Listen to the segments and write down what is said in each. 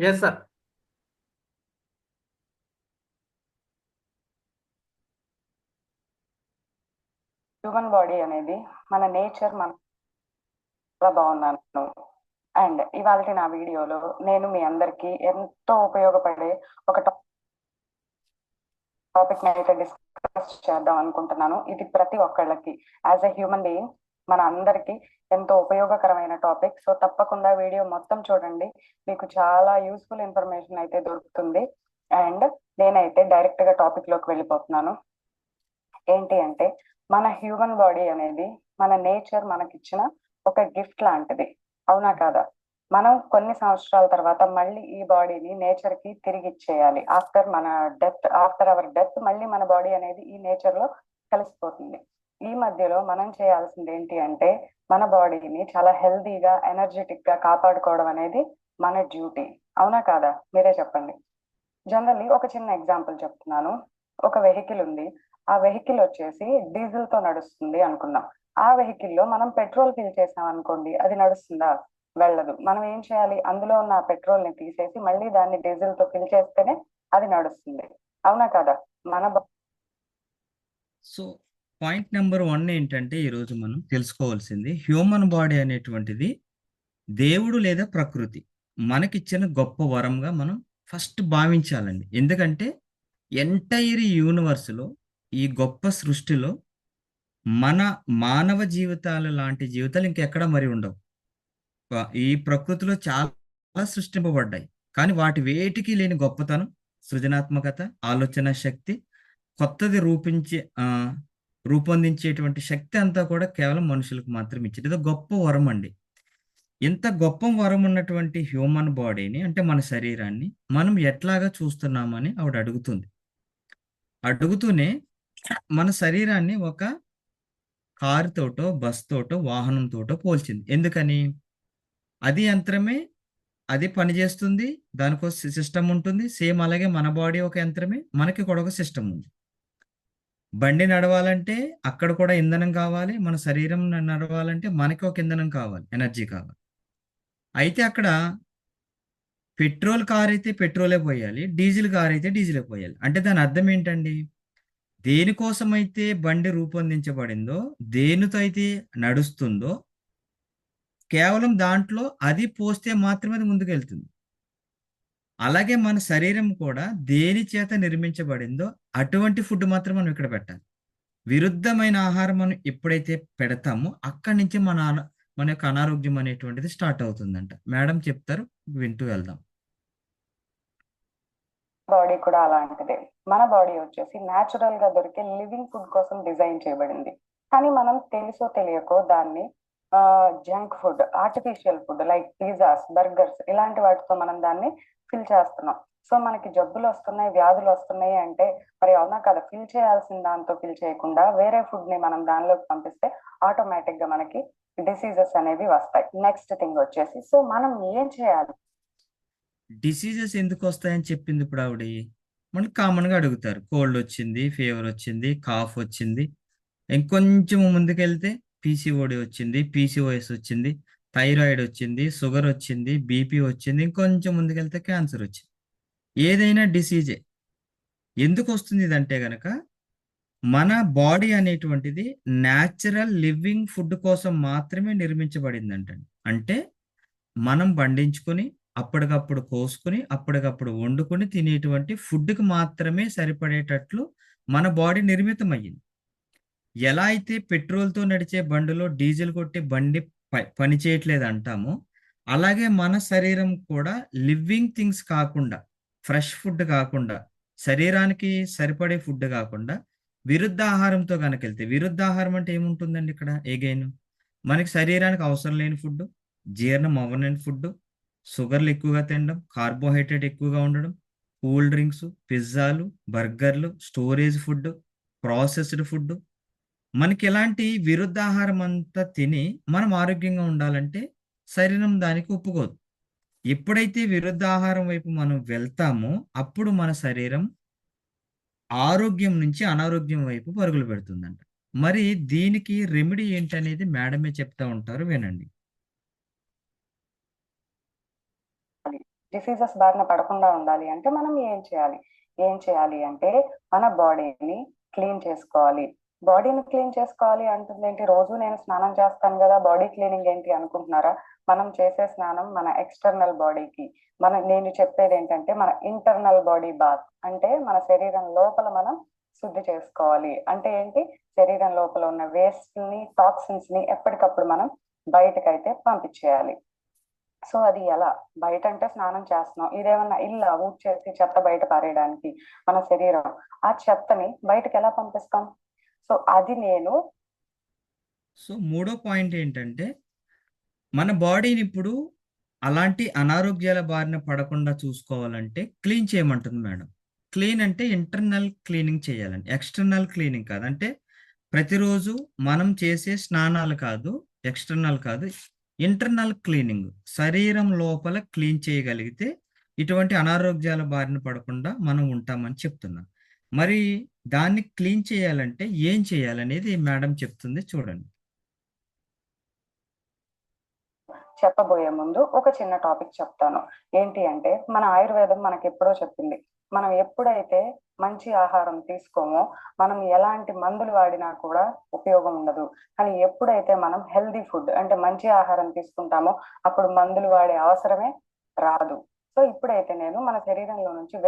Yes, sir. Human body అనేది మన nature మన చాలా బాగున్నాను. అండ్ ఇవాళ నా వీడియోలో నేను మీ అందరికీ ఎంతో ఉపయోగపడే ఒక టాపిక్ అయితే డిస్కస్ చేద్దాం అనుకుంటున్నాను. ఇది ప్రతి ఒక్కళ్ళకి యాజ్ ఎ హ్యూమన్ బీయింగ్ మన అందరికీ ఎంతో ఉపయోగకరమైన టాపిక్. సో తప్పకుండా వీడియో మొత్తం చూడండి, మీకు చాలా యూస్ఫుల్ ఇన్ఫర్మేషన్ అయితే దొరుకుతుంది. అండ్ నేనైతే డైరెక్ట్ గా టాపిక్ లోకి వెళ్ళిపోతున్నాను. ఏంటి అంటే, మన హ్యూమన్ బాడీ అనేది మన నేచర్ మనకిచ్చిన ఒక గిఫ్ట్ లాంటిది, అవునా కాదా? మనం కొన్ని సంవత్సరాల తర్వాత మళ్ళీ ఈ బాడీని నేచర్ కి తిరిగి ఇచ్చేయాలి. ఆఫ్టర్ అవర్ డెత్ మళ్ళీ మన బాడీ అనేది ఈ నేచర్ లో కలిసిపోతుంది. ఈ మధ్యలో మనం చేయాల్సింది ఏంటి అంటే, మన బాడీని చాలా హెల్దీగా ఎనర్జెటిక్ గా కాపాడుకోవడం అనేది మన డ్యూటీ, అవునా కాదా? మీరే చెప్పండి. జనరల్లీ ఒక చిన్న ఎగ్జాంపుల్ చెప్తున్నాను. ఒక వెహికల్ ఉంది. ఆ వెహికల్ వచ్చేసి డీజిల్ తో నడుస్తుంది అనుకుందాం. ఆ వెహికల్ లో మనం పెట్రోల్ ఫిల్ చేసాం అనుకోండి, అది నడుస్తుందా? వెళ్ళదు. మనం ఏం చేయాలి? అందులో ఉన్న పెట్రోల్ ని తీసేసి మళ్ళీ దాన్ని డీజిల్ తో ఫిల్ చేస్తేనే అది నడుస్తుంది, అవునా కదా? మన సో పాయింట్ నెంబర్ 1 ఏంటంటే ఈరోజు మనం తెలుసుకోవాల్సింది హ్యూమన్ బాడీ అనేటువంటిది దేవుడు లేదా ప్రకృతి మనకిచ్చిన గొప్ప వరంగా మనం ఫస్ట్ భావించాలండి. ఎందుకంటే ఎంటైర్ యూనివర్స్లో ఈ గొప్ప సృష్టిలో మన మానవ జీవితాలు లాంటి జీవితాలు ఇంకెక్కడ మరి ఉండవు. ఈ ప్రకృతిలో చాలా సృష్టింపబడ్డాయి, కానీ వాటి వేటికి లేని గొప్పతనం, సృజనాత్మకత, ఆలోచన శక్తి, కొత్తది రూపొందించేటువంటి శక్తి అంతా కూడా కేవలం మనుషులకు మాత్రం ఇచ్చేది. ఇది గొప్ప వరం అండి. ఇంత గొప్ప వరం ఉన్నటువంటి హ్యూమన్ బాడీని, అంటే మన శరీరాన్ని మనం ఎట్లాగా చూస్తున్నామని ఆవిడ అడుగుతుంది. అడుగుతూనే మన శరీరాన్ని ఒక కారు తోటో, బస్ తోటో, వాహనం తోటో పోల్చింది. ఎందుకని? అది యంత్రమే, అది పనిచేస్తుంది, దానికో సిస్టమ్ ఉంటుంది. సేమ్ అలాగే మన బాడీ ఒక యంత్రమే, మనకి కూడా ఒక సిస్టమ్ ఉంది. బండి నడవాలంటే అక్కడ కూడా ఇంధనం కావాలి, మన శరీరం నడవాలంటే మనకి ఒక ఇంధనం కావాలి, ఎనర్జీ కావాలి. అయితే అక్కడ పెట్రోల్ కార్ అయితే పెట్రోలే పోయాలి, డీజిల్ కార్ అయితే డీజిలే పోయాలి. అంటే దాని అర్థం ఏంటండి? దేనికోసమైతే బండి రూపొందించబడిందో, దేనితో అయితే నడుస్తుందో, కేవలం దాంట్లో అది పోస్తే మాత్రమే అది ముందుకెళ్తుంది. అలాగే మన శరీరం కూడా దేని చేత నిర్మించబడిందో అటువంటి ఫుడ్ మాత్రం మనం ఇక్కడ పెట్టాలి. విరుద్ధమైన ఆహారం మనం ఎప్పుడైతే పెడతామో అక్కడి నుంచి మన యొక్క అనారోగ్యం అనేటువంటిది స్టార్ట్ అవుతుందంట. మేడం చెప్తారు, వింటూ వెళ్దాం. బాడీ కూడా అలాంటిదే. మన బాడీ వచ్చేసి న్యాచురల్ గా దొరికే లివింగ్ ఫుడ్ కోసం డిజైన్ చేయబడింది. కానీ మనం తెలుసో తెలియకో దాన్ని junk food, artificial food like pizzas, burgers ఇలాంటి వాటితో మనం దాన్ని ఫిల్ చేస్తున్నాం. సో మనకి జబ్బులు వస్తున్నాయి, వ్యాధులు వస్తున్నాయి అంటే మరి అవునా కదా? ఫిల్ చేయాల్సిన దాంతో ఫిల్ చేయకుండా వేరే ఫుడ్ ని మనం దానిలోకి పంపిస్తే ఆటోమేటిక్ గా మనకి డిసీజెస్ అనేవి వస్తాయి. నెక్స్ట్ థింగ్ వచ్చేసి, సో మనం ఏం చేయాలి? డిసీజెస్ ఎందుకు వస్తాయని చెప్పింది ఇప్పుడు ఆవిడ. మనకి కామన్గా అడుగుతారు, కోల్డ్ వచ్చింది, ఫీవర్ వచ్చింది, కాఫ్ వచ్చింది. ఇంకొంచెం ముందుకెళ్తే పీసీఓడి వచ్చింది, పీసీఓఎస్ వచ్చింది, థైరాయిడ్ వచ్చింది, షుగర్ వచ్చింది, బీపీ వచ్చింది, ఇంకొంచెం ముందుకెళ్తే క్యాన్సర్ వచ్చింది. ఏదైనా డిసీజే. ఎందుకు వస్తుంది ఇదంటే గనక, మన బాడీ అనేటువంటిది న్యాచురల్ లివింగ్ ఫుడ్ కోసం మాత్రమే నిర్మించబడిందంటండి. అంటే మనం పండించుకొని అప్పటికప్పుడు కోసుకొని అప్పటికప్పుడు వండుకొని తినేటువంటి ఫుడ్కి మాత్రమే సరిపడేటట్లు మన బాడీ నిర్మితమయ్యింది. ఎలా అయితే పెట్రోల్తో నడిచే బండిలో డీజిల్ కొట్టి బండి పని చేయట్లేదు అంటామో, అలాగే మన శరీరం కూడా లివింగ్ థింగ్స్ కాకుండా, ఫ్రెష్ ఫుడ్ కాకుండా, శరీరానికి సరిపడే ఫుడ్ కాకుండా విరుద్ధ ఆహారంతో కనుకెళ్తే, విరుద్ధ ఆహారం అంటే ఏముంటుందండి ఇక్కడ? ఎగైన్ మనకి శరీరానికి అవసరం లేని ఫుడ్, జీర్ణం అవ్వలేని ఫుడ్, షుగర్లు ఎక్కువగా తినడం, కార్బోహైడ్రేట్ ఎక్కువగా ఉండడం, కూల్ డ్రింక్స్, పిజ్జాలు, బర్గర్లు, స్టోరేజ్ ఫుడ్, ప్రాసెస్డ్ ఫుడ్. మనకి ఎలాంటి విరుద్ధాహారం అంతా తిని మనం ఆరోగ్యంగా ఉండాలంటే శరీరం దానికి ఒప్పుకోదు. ఎప్పుడైతే విరుద్ధాహారం వైపు మనం వెళ్తామో అప్పుడు మన శరీరం ఆరోగ్యం నుంచి అనారోగ్యం వైపు పరుగులు పెడుతుందంట. మరి దీనికి రెమెడీ ఏంటనేది మేడమే చెప్తా ఉంటారు, వినండి. డిసీజెస్ బారిన పడకుండా ఉండాలి అంటే మనం ఏం చేయాలి అంటే మన బాడీని క్లీన్ చేసుకోవాలి. బాడీని క్లీన్ చేసుకోవాలి అంటుంది ఏంటి, రోజు నేను స్నానం చేస్తాను కదా, బాడీ క్లీనింగ్ ఏంటి అనుకుంటున్నారా? మనం చేసే స్నానం మన ఎక్స్టర్నల్ బాడీకి, నేను చెప్పేది ఏంటంటే మన ఇంటర్నల్ బాడీ బాత్ అంటే మన శరీరం లోపల మనం శుద్ధి చేసుకోవాలి. అంటే ఏంటి, శరీరం లోపల ఉన్న వేస్ట్ ని, టాక్సిన్స్ ని ఎప్పటికప్పుడు మనం బయటకైతే పంపించేయాలి. సో అది ఎలా? బయట అంటే స్నానం చేస్తున్నాం, ఇదేమన్నా ఇల్లా ఊడ్చేసి చెత్త బయట పారేయడానికి? మన శరీరం ఆ చెత్తని బయటకు ఎలా పంపిస్తాం? సో అది నేను సో మూడో పాయింట్ ఏంటంటే మన బాడీని ఇప్పుడు అలాంటి అనారోగ్యాల బారిన పడకుండా చూసుకోవాలంటే క్లీన్ చేయమంటుంది మేడం. క్లీన్ అంటే ఇంటర్నల్ క్లీనింగ్ చేయాలండి, ఎక్స్టర్నల్ క్లీనింగ్ కాదు. అంటే ప్రతిరోజు మనం చేసే స్నానాలు కాదు, ఎక్స్టర్నల్ కాదు, ఇంటర్నల్ క్లీనింగ్. శరీరం లోపల క్లీన్ చేయగలిగితే ఇటువంటి అనారోగ్యాల బారిన పడకుండా మనం ఉంటామని చెప్తున్నాం. మరి దాన్ని క్లీన్ చేయాలంటే ఏం చేయాలనేది మేడం చెప్తుంది, చూడండి. చెప్పబోయే ముందు ఒక చిన్న టాపిక్ చెప్తాను. ఏంటి అంటే మన ఆయుర్వేదం మనకి ఎప్పుడో చెప్పింది, మనం ఎప్పుడైతే మంచి ఆహారం తీసుకోమో మనం ఎలాంటి మందులు వాడినా కూడా ఉపయోగం ఉండదు. కానీ ఎప్పుడైతే మనం హెల్దీ ఫుడ్ అంటే మంచి ఆహారం తీసుకుంటామో అప్పుడు మందులు వాడే అవసరమే రాదు. సో ఇప్పుడైతే నేను మన శరీరంలో నుంచి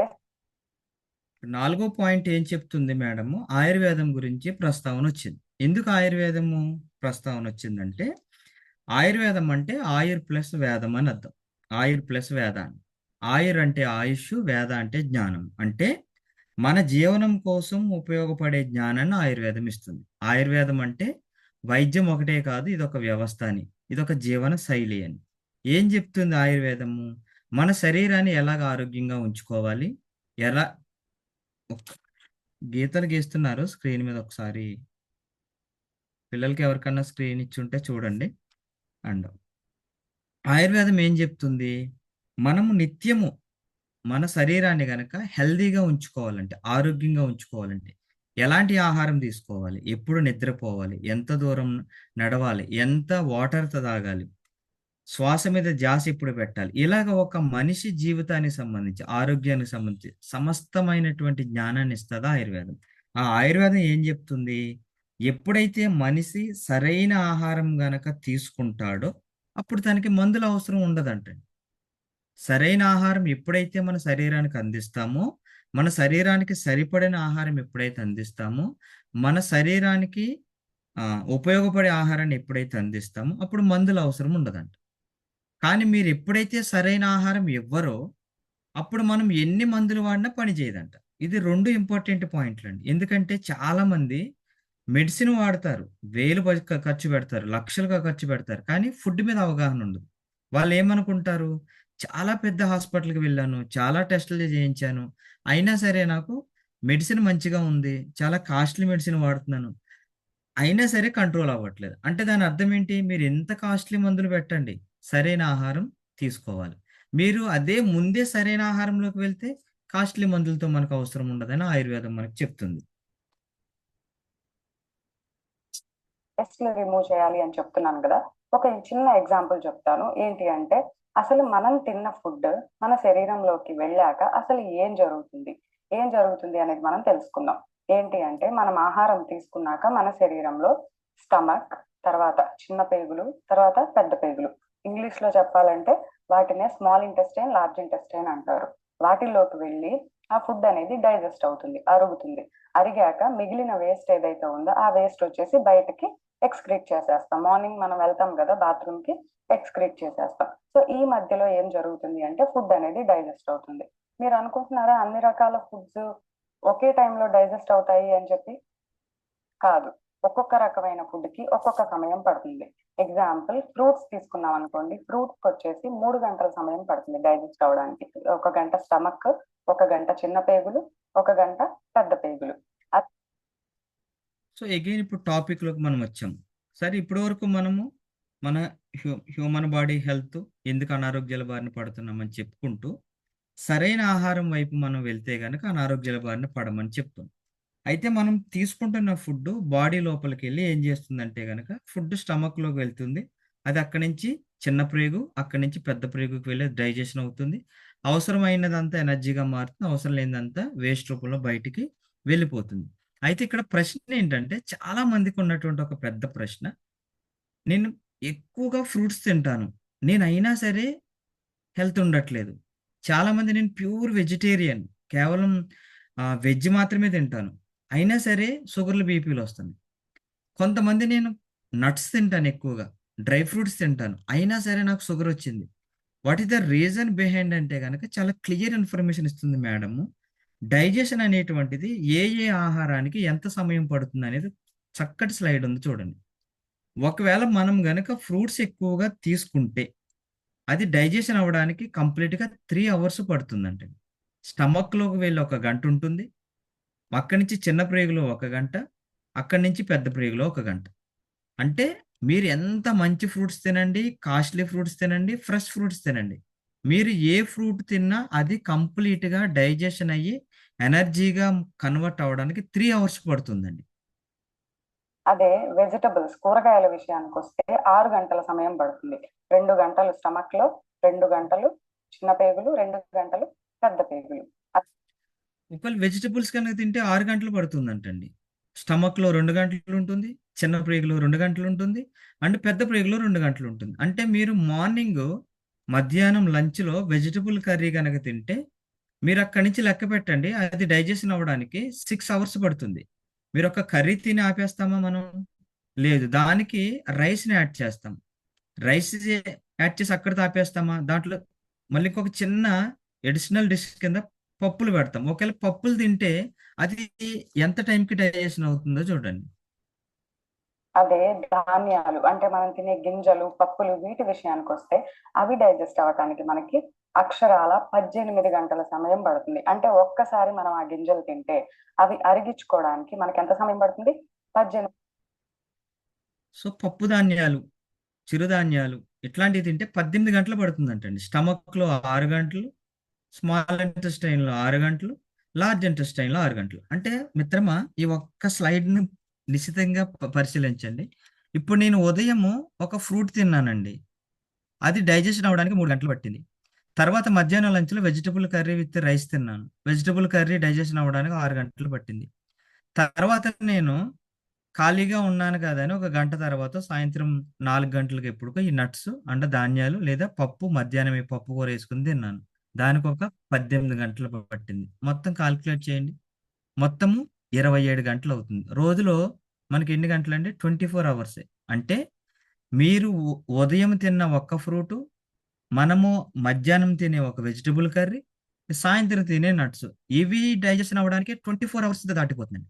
నాలుగో పాయింట్ ఏం చెప్తుంది మేడము, ఆయుర్వేదం గురించి ప్రస్తావన వచ్చింది. ఎందుకు ఆయుర్వేదము ప్రస్తావన వచ్చిందంటే ఆయుర్వేదం అంటే ఆయుర్ ప్లస్ వేదం అని అర్థం. ఆయుర్ ప్లస్ వేదాన్ని, ఆయుర్ అంటే ఆయుష్, వేద అంటే జ్ఞానం. అంటే మన జీవనం కోసం ఉపయోగపడే జ్ఞానాన్ని ఆయుర్వేదం ఇస్తుంది. ఆయుర్వేదం అంటే వైద్యం ఒకటే కాదు, ఇదొక వ్యవస్థ అని, ఇదొక జీవన శైలి అని. ఏం చెప్తుంది ఆయుర్వేదము? మన శరీరాన్ని ఎలాగ ఆరోగ్యంగా ఉంచుకోవాలి, ఎలా గీతలు గీస్తున్నారు స్క్రీన్ మీద, ఒకసారి పిల్లలకి ఎవరికన్నా స్క్రీన్ ఇచ్చుంటే చూడండి. అండ్ ఆయుర్వేదం ఏం చెప్తుంది, మనము నిత్యము మన శరీరాన్ని గనక హెల్దీగా ఉంచుకోవాలంటే, ఆరోగ్యంగా ఉంచుకోవాలంటే ఎలాంటి ఆహారం తీసుకోవాలి, ఎప్పుడు నిద్రపోవాలి, ఎంత దూరం నడవాలి, ఎంత వాటర్ తాగాలి, శ్వాస మీద ధ్యాస ఎప్పుడు పెట్టాలి, ఇలాగ ఒక మనిషి జీవితానికి సంబంధించి, ఆరోగ్యానికి సంబంధించి సమస్తమైనటువంటి జ్ఞానాన్ని ఇస్తుంది ఆయుర్వేదం. ఆ ఆయుర్వేదం ఏం చెప్తుంది, ఎప్పుడైతే మనిషి సరైన ఆహారం గనక తీసుకుంటాడో అప్పుడు తనకి మందుల అవసరం ఉండదంట. సరైన ఆహారం ఎప్పుడైతే మన శరీరానికి అందిస్తామో, మన శరీరానికి సరిపడిన ఆహారం ఎప్పుడైతే అందిస్తామో, మన శరీరానికి ఉపయోగపడే ఆహారాన్ని ఎప్పుడైతే అందిస్తామో అప్పుడు మందుల అవసరం ఉండదంట. కానీ మీరు ఎప్పుడైతే సరైన ఆహారం ఇవ్వరో అప్పుడు మనం ఎన్ని మందులు వాడినా పని చేయదంట. ఇది 2 ఇంపార్టెంట్ పాయింట్లు అండి. ఎందుకంటే చాలా మంది మెడిసిన్ వాడతారు, వేలు ఖర్చు పెడతారు, లక్షలుగా ఖర్చు పెడతారు, కానీ ఫుడ్ మీద అవగాహన ఉండదు. వాళ్ళు ఏమనుకుంటారు, చాలా పెద్ద హాస్పిటల్కి వెళ్ళాను, చాలా టెస్టులు చేయించాను, అయినా సరే నాకు మెడిసిన్ మంచిగా ఉంది, చాలా కాస్ట్లీ మెడిసిన్ వాడుతున్నాను, అయినా సరే కంట్రోల్ అవ్వట్లేదు. అంటే దాని అర్థం ఏంటి, మీరు ఎంత కాస్ట్లీ మందులు పెట్టండి, సరైన ఆహారం తీసుకోవాలి. మీరు అదే ముందే సరైన ఆహారంలోకి వెళ్తే కాస్ట్లీ మందులతో మనకు అవసరం ఉండదని ఆయుర్వేదం మనకు చెప్తుంది. టెస్ట్లు రిమూవ్ చేయాలి అని చెప్తున్నాను కదా, ఒక చిన్న ఎగ్జాంపుల్ చెప్తాను. ఏంటి అంటే అసలు మనం తిన్న ఫుడ్ మన శరీరంలోకి వెళ్ళాక అసలు ఏం జరుగుతుంది అనేది మనం తెలుసుకుందాం. ఏంటి అంటే మనం ఆహారం తీసుకున్నాక మన శరీరంలో స్టమక్, తర్వాత చిన్న పేగులు, తర్వాత పెద్ద పేగులు, ఇంగ్లీష్ లో చెప్పాలంటే వాటినే స్మాల్ ఇంటెస్టైన్, లార్జ్ ఇంటెస్టైన్ అంటారు. వాటిల్లోకి వెళ్ళి ఆ ఫుడ్ అనేది డైజెస్ట్ అవుతుంది, అరుగుతుంది. అరిగాక మిగిలిన వేస్ట్ ఏదైతే ఉందో ఆ వేస్ట్ వచ్చేసి బయటకి ఎక్స్క్రీట్ చేసేస్తాం. మార్నింగ్ మనం వెళ్తాం కదా బాత్రూమ్ కి, ఎక్స్క్రీట్ చేసేస్తాం. సో ఈ మధ్యలో ఏం జరుగుతుంది అంటే ఫుడ్ అనేది డైజెస్ట్ అవుతుంది. మీరు అనుకుంటున్నారా అన్ని రకాల ఫుడ్స్ ఒకే టైంలో డైజెస్ట్ అవుతాయి అని చెప్పి? కాదు, ఒక్కొక్క రకమైన ఫుడ్ కి ఒక్కొక్క సమయం పడుతుంది. ఎగ్జాంపుల్ ఫ్రూట్స్ తీసుకున్నాం అనుకోండి, ఫ్రూట్స్ వచ్చేసి 3 గంటల సమయం పడుతుంది డైజెస్ట్ అవడానికి. 1 గంట స్టమక్, 1 గంట చిన్న పేగులు, 1 గంట పెద్ద పేగులు. సో అగైన్ ఇప్పుడు టాపిక్లోకి మనం వచ్చాం. సరే, ఇప్పటి వరకు మనము మన హ్యూమన్ బాడీ హెల్త్, ఎందుకు అనారోగ్యాల బారిన పడుతున్నామని చెప్పుకుంటూ సరైన ఆహారం వైపు మనం వెళ్తే గనక అనారోగ్యాల బారిన పడమని చెప్తాం. అయితే మనం తీసుకుంటున్న ఫుడ్ బాడీ లోపలికి వెళ్ళి ఏం చేస్తుందంటే గనక ఫుడ్ స్టమక్లోకి వెళ్తుంది, అది అక్కడి నుంచి చిన్న ప్రేగు, అక్కడి నుంచి పెద్ద ప్రేగుకి వెళ్ళి డైజెషన్ అవుతుంది. అవసరమైనదంతా ఎనర్జీగా మారుతుంది. అవసరం లేనిదంతా వేస్ట్ రూపంలో బయటికి వెళ్ళిపోతుంది. అయితే ఇక్కడ ప్రశ్న ఏంటంటే, చాలా మందికి ఉన్నటువంటి ఒక పెద్ద ప్రశ్న, నేను ఎక్కువగా ఫ్రూట్స్ తింటాను. నేను అయినా సరే హెల్త్ ఉండట్లేదు. చాలామంది నేను ప్యూర్ వెజిటేరియన్. కేవలం వెజ్ మాత్రమే తింటాను. అయినా సరే షుగర్‌లు, బీపీలొస్తున్నాయి. కొంతమంది నేను నట్స్ తింటాను ఎక్కువగా. డ్రై ఫ్రూట్స్ తింటాను. అయినా సరే నాకు షుగరొచ్చింది. What is the reason behind అంటే గనక చాలా క్లియర్ ఇన్ఫర్మేషన్ ఇస్తుంది మేడము. డైజెషన్ అనేటువంటిది ఏ ఏ ఆహారానికి ఎంత సమయం పడుతుందనేది చక్కటి స్లైడ్ ఉంది చూడండి. ఒకవేళ మనం గనక ఫ్రూట్స్ ఎక్కువగా తీసుకుంటే అది డైజెషన్ అవ్వడానికి కంప్లీట్‌గా 3 అవర్స్ పడుతుందంటండి. స్టమక్‌లోకి వెళ్ళి ఒక గంట ఉంటుంది. అక్కడి నుంచి చిన్న ప్రేగులో ఒక గంట, అక్కడి నుంచి పెద్ద ప్రేగులో ఒక గంట. అంటే మీరు ఎంత మంచి ఫ్రూట్స్ తినండి, కాస్ట్‌లీ ఫ్రూట్స్ తినండి, ఫ్రెష్ ఫ్రూట్స్ తినండి. మీరు ఏ ఫ్రూట్ తిన్నా అది కంప్లీట్‌గా డైజెషన్ అయ్యి ఎనర్జీగా కన్వర్ట్ అవ్వడానికి 3 అవర్స్ పడుతుందండి. అదే వెజిటబుల్స్ కూరగాయల విషయానికొస్తే 6 గంటల సమయం పడుతుంది. 2 గంటలు స్టమక్ లో, 2 గంటలు చిన్న పేగులు, 2 గంటలు పెద్ద పేగులు. ఒకవేళ వెజిటబుల్స్ కనుక తింటే 6 గంటలు పడుతుందంటండి. స్టమక్‌లో 2 గంటలు ఉంటుంది. చిన్న ప్రేగులో 2 గంటలు ఉంటుంది. అండ్ పెద్ద ప్రేగులో 2 గంటలు ఉంటుంది. అంటే మీరు మార్నింగు, మధ్యాహ్నం లంచ్‌లో వెజిటబుల్ కర్రీ గనక తింటే మీరక్కడి నుంచి లెక్క పెట్టండి. అది డైజెషన్ అవ్వడానికి 6 అవర్స్ పడుతుంది. మీరొక కర్రీ తిని ఆపేస్తామా మనం? లేదు. దానికి రైస్‌ని యాడ్ చేస్తాం. రైస్ యాడ్ చేసి అక్కడితో ఆపేస్తామా? దాంట్లో మళ్ళీ ఇంకొక చిన్న అడిషనల్ డిష్ కింద పప్పులు పెడతాం. ఒకవేళ పప్పులు తింటే అది ఎంత టైంకి డైజెషన్ అవుతుందో చూడండి. అదే ధాన్యాలు అంటే మనం తినే గింజలు, పప్పులు వీటి విషయానికొస్తే అవి డైజెస్ట్ అవ్వటానికి మనకి అక్షరాల 18 గంటల సమయం పడుతుంది. అంటే ఒక్కసారి మనం ఆ గింజలు తింటే అవి అరిగించుకోవడానికి మనకి ఎంత సమయం పడుతుంది? 18. సో, పప్పు ధాన్యాలు, చిరుధాన్యాలు ఇట్లాంటివి తింటే 18 గంటలు పడుతుందంటండి. స్టమక్‌లో 6 గంటలు, స్మాల్ ఇంటెస్టైన్‌లో 6 గంటలు, లార్జ్ ఇంటెస్టైన్‌లో 6 గంటలు. అంటే మిత్రమా, ఈ ఒక్క స్లైడ్‌ని నిశితంగా పరిశీలించండి. ఇప్పుడు నేను ఉదయము ఒక ఫ్రూట్ తిన్నానండి. అది డైజెషన్ అవ్వడానికి 3 గంటలు పట్టింది. తర్వాత మధ్యాహ్నం లంచ్‌లో వెజిటబుల్ కర్రీ విత్ రైస్ తిన్నాను. వెజిటబుల్ కర్రీ డైజెషన్ అవ్వడానికి 6 గంటలు పట్టింది. తర్వాత నేను ఖాళీగా ఉన్నాను కదా అని ఒక గంట తర్వాత సాయంత్రం 4 గంటలకు ఎప్పుడుకో ఈ నట్స్ అంటే ధాన్యాలు లేదా పప్పు మధ్యాహ్నం ఈ పప్పు కూర వేసుకొని తిన్నాను. దానికొక 18 గంటలు పట్టింది. మొత్తం కాలిక్యులేట్ చేయండి. మొత్తము 27 గంటలు అవుతుంది. రోజులో మనకి ఎన్ని గంటలండి? 24 అవర్సే. అంటే మీరు ఉదయం తిన్న ఒక్క ఫ్రూటు, మనము మధ్యాహ్నం తినే ఒక వెజిటబుల్ కర్రీ, సాయంత్రం తినే నట్స్. ఇవి డైజెషన్ అవ్వడానికి 24 అవర్స్ దాటిపోతుందండి.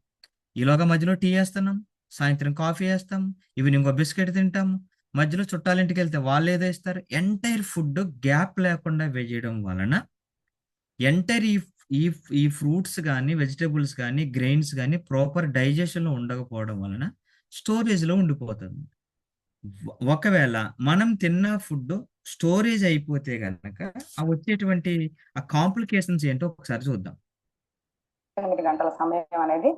ఈలోగా మధ్యలో టీ ఏస్తున్నాం. సాయంత్రం కాఫీ ఏస్తాం. ఈవినింగ్ ఇంకో బిస్కెట్ తింటాము. మధ్యలో చుట్టాలింటికెళ్తే వాళ్ళేదో ఇస్తారు. ఎంటైర్ ఫుడ్ గ్యాప్ లేకుండా వేయడం వలన ఎంటైర్ ఈ ఈ ఫ్రూట్స్ గాని, వెజిటబుల్స్ గాని, గ్రెయిన్స్ గాని ప్రాపర్ డైజెషన్‌లో ఉండకపోవడం వలన స్టోరేజ్‌లో ఉండిపోతుంది. ఒకవేళ మనం తిన్న ఫుడ్ స్టోరేజ్ అయిపోతే గనక ఆ వచ్చేటువంటి ఆ కాంప్లికేషన్స్ ఏంటో ఒకసారి చూద్దాం. 8 గంటల సమయం అనేది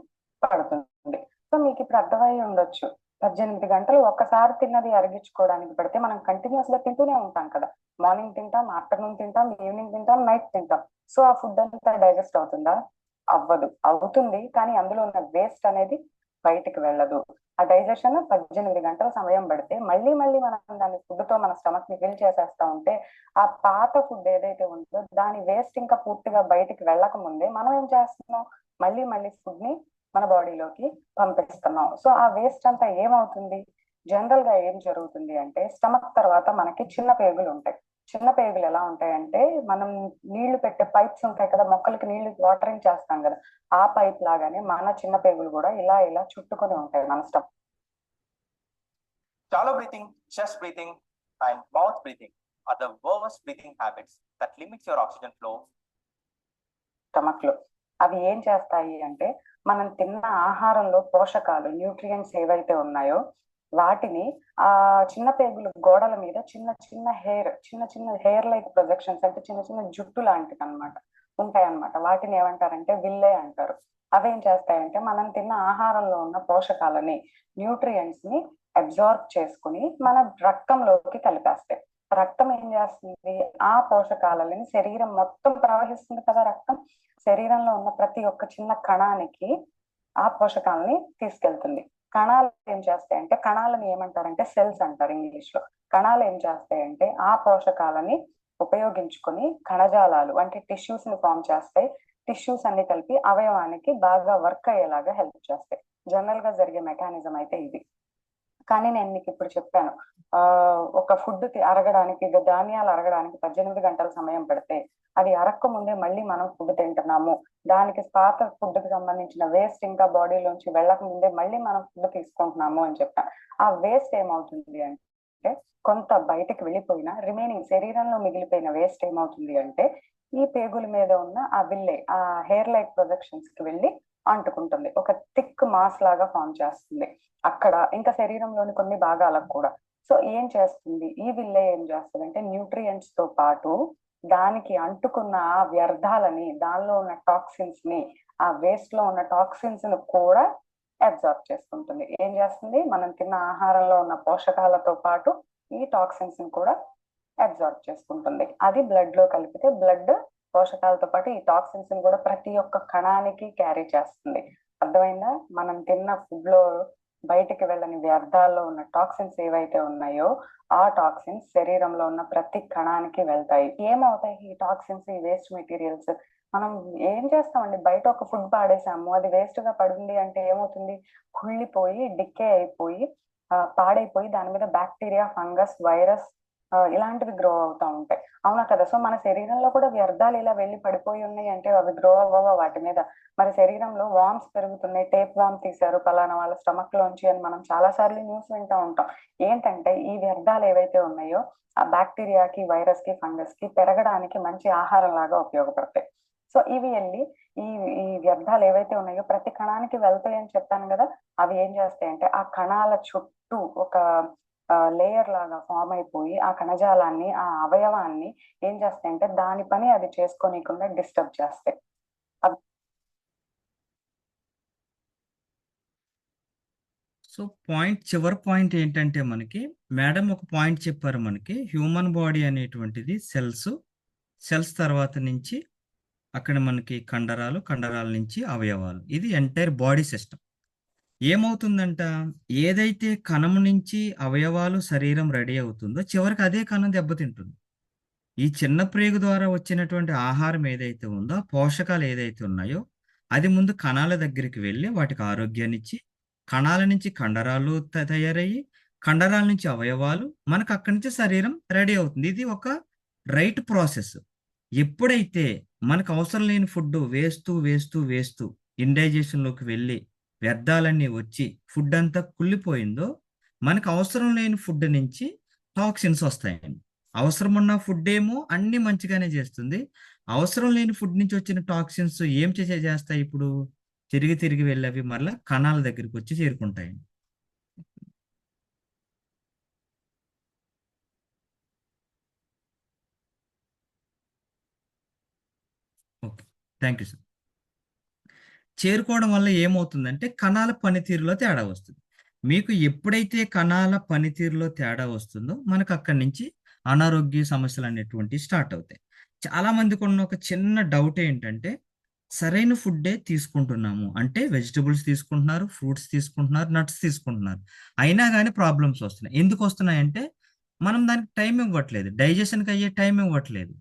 పడుతుంది. సో మీకు ఇప్పుడు అర్థమై ఉండొచ్చు. 18 గంటలు ఒక్కసారి తిన్నది అరిగించుకోవడానికి పడితే మనం కంటిన్యూస్ గా తింటూనే ఉంటాం కదా. మార్నింగ్ తింటాం, ఆఫ్టర్నూన్ తింటాం, ఈవినింగ్ తింటాం, నైట్ తింటాం. సో ఆ ఫుడ్ అంతా డైజెస్ట్ అవుతుందా? అవ్వదు. అవుతుంది, కానీ అందులో ఉన్న వేస్ట్ అనేది బయటికి వెళ్ళదు. ఆ డైజెషన్ 18 గంటల సమయం పడితే మళ్ళీ మళ్ళీ మనం దాన్ని ఫుడ్ తో మన స్టమక్ ని ఫిల్ చేసేస్తా ఉంటే ఆ పాత ఫుడ్ ఏదైతే ఉందో దాని వేస్ట్ ఇంకా పూర్తిగా బయటికి వెళ్ళక ముందే మనం ఏం చేస్తున్నాం? మళ్ళీ మళ్ళీ ఫుడ్ ని మన బాడీలోకి పంపిస్తున్నాం. సో ఆ వేస్ట్ అంతా ఏమవుతుంది? జనరల్ గా ఏం జరుగుతుంది అంటే స్టమక్ తర్వాత మనకి చిన్న పేగులు ఉంటాయి. చిన్న పేగులు ఎలా ఉంటాయంటే మనం నీళ్లు పెట్టే పైప్స్ ఉంటాయి కదా, మొక్కలకి నీళ్లు వాటరింగ్ చేస్తాం కదా, ఆ పైప్ లాగానే మన చిన్న పేగులు కూడా ఇలా ఇలా చుట్టుకొని ఉంటాయి మన Shallow breathing, chest breathing, and mouth breathing are the worst breathing habits that limits your oxygen flow. Stomach లో అవి ఏం చేస్తాయి అంటే మనం తిన్న ఆహారంలో పోషకాలు, న్యూట్రియంట్స్ ఏవైతే ఉన్నాయో వాటిని ఆ చిన్న పేగులు గోడల మీద చిన్న చిన్న హెయిర్ లైక్ ప్రొజెక్షన్స్ అంటే చిన్న చిన్న జుట్టు లాంటివి అనమాట ఉంటాయి అన్నమాట. వాటిని ఏమంటారంటే విల్లే అంటారు. అవేం చేస్తాయంటే మనం తిన్న ఆహారంలో ఉన్న పోషకాలని, న్యూట్రియంట్స్ ని అబ్జార్బ్ చేసుకుని మన రక్తంలోకి కలిపేస్తాయి. రక్తం ఏం చేస్తుంది, ఆ పోషకాలని శరీరం మొత్తం ప్రవహిస్తుంది కదా. రక్తం శరీరంలో ఉన్న ప్రతి ఒక్క చిన్న కణానికి ఆ పోషకాలని తీసుకెళ్తుంది. కణాలు ఏం చేస్తాయంటే, కణాలను ఏమంటారంటే సెల్స్ అంటారు ఇంగ్లీష్ లో. కణాలు ఏం చేస్తాయంటే ఆ పోషకాలని ఉపయోగించుకొని కణజాలాలు అంటే టిష్యూస్ ని ఫామ్ చేస్తాయి. టిష్యూస్ అన్ని కలిపి అవయవానికి బాగా వర్క్ అయ్యేలాగా హెల్ప్ చేస్తాయి. జనరల్ గా జరిగే మెకానిజం అయితే ఇది. కానీ నేను మీకు ఇప్పుడు చెప్పాను, ఒక ఫుడ్ అరగడానికి, ధాన్యాలు అరగడానికి 18 గంటల సమయం పడితే అది అరక్క ముందే మళ్ళీ మనం ఫుడ్ తింటున్నాము, దానికి పాత ఫుడ్ కి సంబంధించిన వేస్ట్ ఇంకా బాడీలోంచి వెళ్ళక ముందే మళ్ళీ మనం ఫుడ్ తీసుకుంటున్నాము అని చెప్పాను. ఆ వేస్ట్ ఏమవుతుంది అంటే, కొంత బయటకు వెళ్ళిపోయిన రిమైనింగ్ శరీరంలో మిగిలిపోయిన వేస్ట్ ఏమవుతుంది అంటే ఈ పేగుల మీద ఉన్న ఆ విల్లే, ఆ హెయిర్ లైక్ ప్రొజెక్షన్స్ కి వెళ్ళి అంటుకుంటుంది. ఒక థిక్ మాస్ లాగా ఫామ్ చేస్తుంది అక్కడ, ఇంకా శరీరంలోని కొన్ని భాగాలకు కూడా. సో ఏం చేస్తుంది ఈ విల్లే, ఏం చేస్తుంది అంటే న్యూట్రియంట్స్ తో పాటు దానికి అంటుకున్న ఆ వ్యర్థాలని, దానిలో ఉన్న టాక్సిన్స్ ని, ఆ వేస్ట్ లో ఉన్న టాక్సిన్స్ ను కూడా అబ్జార్బ్ చేసుకుంటుంది. ఏం చేస్తుంది, మనం తిన్న ఆహారంలో ఉన్న పోషకాలతో పాటు ఈ టాక్సిన్స్ ని కూడా అబ్జార్బ్ చేసుకుంటుంది. అది బ్లడ్ లో కలిపితే బ్లడ్ పోషకాలతో పాటు ఈ టాక్సిన్స్ ని కూడా ప్రతి ఒక్క కణానికి క్యారీ చేస్తుంది. అర్థమైందా? మనం తిన్న ఫుడ్ లో బయటికి వెళ్ళని వ్యర్థాల్లో ఉన్న టాక్సిన్స్ ఏవైతే ఉన్నాయో ఆ టాక్సిన్స్ శరీరంలో ఉన్న ప్రతి కణానికి వెళ్తాయి. ఏమవుతాయి ఈ టాక్సిన్స్, ఈ వేస్ట్ మెటీరియల్స్? మనం ఏం చేస్తామండి, బయట ఒక ఫుడ్ పాడేసాము, అది వేస్ట్ గా పడింది అంటే ఏమవుతుంది, కుళ్ళిపోయి డికే అయిపోయి పాడైపోయి దాని మీద బ్యాక్టీరియా, ఫంగస్, వైరస్ ఇలాంటివి గ్రో అవుతా ఉంటాయి. అవునా కదా? సో మన శరీరంలో కూడా వ్యర్థాలు ఇలా వెళ్ళి పడిపోయి ఉన్నాయి అంటే అవి గ్రో అవ్వవా వాటి మీద? మరి శరీరంలో వామ్స్ పెరుగుతున్నాయి, టేప్ వామ్ తీశారు పలానా వాళ్ళ స్టమక్ లోంచి అని మనం చాలా సార్లు న్యూస్ వింటూ ఉంటాం. ఏంటంటే ఈ వ్యర్థాలు ఏవైతే ఉన్నాయో ఆ బ్యాక్టీరియాకి, వైరస్ కి, ఫంగస్ కి పెరగడానికి మంచి ఆహారం లాగా ఉపయోగపడతాయి. సో ఇవి వెళ్ళి ఈ ఈ వ్యర్థాలు ఏవైతే ఉన్నాయో ప్రతి కణానికి వెళ్తాయి అని చెప్పాను కదా. అవి ఏం చేస్తాయంటే ఆ కణాల చుట్టూ ఒక లేయర్ లాగా ఫామ్ అయిపోయి ఆ కణజాలాన్ని, ఆ అవయవాన్ని ఏం చేస్తాయంటే దాని పని అది చేసుకోనీయకుండా డిస్టర్బ్ చేస్తాయి. సో చివరి పాయింట్ ఏంటంటే మనకి మేడం ఒక పాయింట్ చెప్పారు మనకి, హ్యూమన్ బాడీ అనేటువంటిది సెల్స్ తర్వాత నుంచి అక్కడ మనకి కండరాలు, కండరాల నుంచి అవయవాలు, ఇది ఎంటైర్ బాడీ సిస్టమ్. ఏమవుతుందంట, ఏదైతే కణం నుంచి అవయవాలు, శరీరం రెడీ అవుతుందో చివరికి అదే కణం దెబ్బతింటుంది. ఈ చిన్న ప్రేగు ద్వారా వచ్చినటువంటి ఆహారం ఏదైతే ఉందో, పోషకాలు ఏదైతే ఉన్నాయో అది ముందు కణాల దగ్గరికి వెళ్ళి వాటికి ఆరోగ్యాన్ని ఇచ్చి, కణాల నుంచి కండరాలు తయారయ్యి, కండరాల నుంచి అవయవాలు, మనకు అక్కడి నుంచి శరీరం రెడీ అవుతుంది. ఇది ఒక రైట్ ప్రాసెస్. ఎప్పుడైతే మనకు అవసరం లేని ఫుడ్ వేస్తూ వేస్తూ వేస్తూ ఇండైజెషన్లోకి వెళ్ళి వ్యర్థాలన్నీ వచ్చి ఫుడ్ అంతా కుళ్ళిపోయిందో, మనకు అవసరం లేని ఫుడ్ నుంచి టాక్సిన్స్ వస్తాయండి. అవసరం ఉన్న ఫుడ్ ఏమో అన్ని మంచిగానే చేస్తుంది, అవసరం లేని ఫుడ్ నుంచి వచ్చిన టాక్సిన్స్ ఏం చేస్తాయి, ఇప్పుడు తిరిగి తిరిగి వెళ్ళవి మళ్ళీ కణాల దగ్గరికి వచ్చి చేరుకుంటాయండి. Okay, thank you sir. చేరుకోవడం వల్ల ఏమవుతుందంటే కణాల పనితీరులో తేడా వస్తుంది. మీకు ఎప్పుడైతే కణాల పనితీరులో తేడా వస్తుందో మనకు అక్కడి నుంచి అనారోగ్య సమస్యలు అనేటువంటివి స్టార్ట్ అవుతాయి. చాలా మందికి ఉన్న ఒక చిన్న డౌట్ ఏంటంటే, సరైన ఫుడ్డే తీసుకుంటున్నాము అంటే వెజిటబుల్స్ తీసుకుంటున్నారు, ఫ్రూట్స్ తీసుకుంటున్నారు, నట్స్ తీసుకుంటున్నారు, అయినా కానీ ప్రాబ్లమ్స్ వస్తున్నాయి. ఎందుకు వస్తున్నాయంటే మనం దానికి టైం ఇవ్వట్లేదు, డైజెషన్కి అయ్యే టైం ఇవ్వట్లేదు.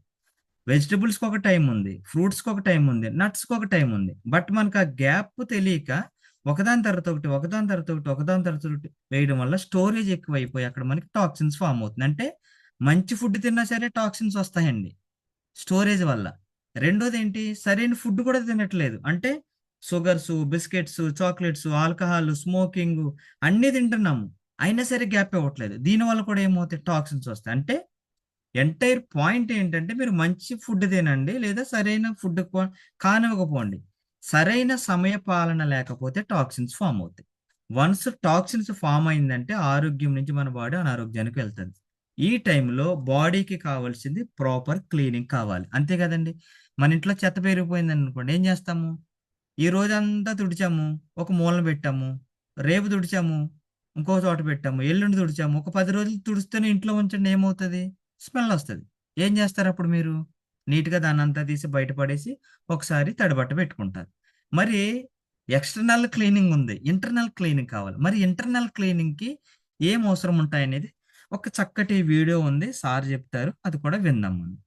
వెజిటబుల్స్కి ఒక టైం ఉంది, ఫ్రూట్స్కి ఒక టైం ఉంది, నట్స్కి ఒక టైం ఉంది. బట్ మనకు ఆ గ్యాప్ తెలియక ఒకదాని తర్వాత ఒకటి, ఒకదాని తర్వాత ఒకటి, ఒకదాని తర్వాత ఒకటి వేయడం వల్ల స్టోరేజ్ ఎక్కువ అయిపోయి అక్కడ మనకి టాక్సిన్స్ ఫామ్ అవుతుంది. అంటే మంచి ఫుడ్ తిన్నా సరే టాక్సిన్స్ వస్తాయండి స్టోరేజ్ వల్ల. రెండోది ఏంటి, సరైన ఫుడ్ కూడా తినట్లేదు అంటే sugars, biscuits, chocolates, alcohol, smoking అన్నీ తింటున్నాము, అయినా సరే గ్యాప్ ఇవ్వట్లేదు. దీనివల్ల కూడా ఏమవుతాయి, టాక్సిన్స్ వస్తాయి. అంటే ఎంటైర్ పాయింట్ ఏంటంటే మీరు మంచి ఫుడ్ తినండి, లేదా సరైన ఫుడ్ కానివ్వకపోండి, సరైన సమయ పాలన లేకపోతే టాక్సిన్స్ ఫామ్ అవుతాయి. వన్స్ టాక్సిన్స్ ఫామ్ అయిందంటే ఆరోగ్యం నుంచి మన బాడీ అనారోగ్యానికి వెళ్తుంది. ఈ టైంలో బాడీకి కావాల్సింది ప్రాపర్ క్లీనింగ్ కావాలి, అంతే కదండి. మన ఇంట్లో చెత్త పెరిగిపోయింది అనుకోండి, ఏం చేస్తాము, ఈ రోజంతా తుడిచాము, ఒక మూలన పెట్టాము, రేపు తుడిచాము, ఇంకో చోట పెట్టాము, ఎల్లుండి తుడిచాము, ఒక 10 రోజులు తుడిస్తేనే ఇంట్లో ఉంచండి, ఏమవుతుంది? స్మెల్ వస్తుంది. ఏం చేస్తారు అప్పుడు మీరు? నీట్గా దాన్ని అంతా తీసి బయట పడేసి ఒకసారి తడిబట్ట పెట్టుకుంటారు. మరి ఎక్స్టర్నల్ క్లీనింగ్ ఉంది, ఇంటర్నల్ క్లీనింగ్ కావాలి. మరి ఇంటర్నల్ క్లీనింగ్కి ఏం అవసరం ఉంటాయనేది ఒక చక్కటి వీడియో ఉంది, సార్ చెప్తారు, అది కూడా విందాం మనం.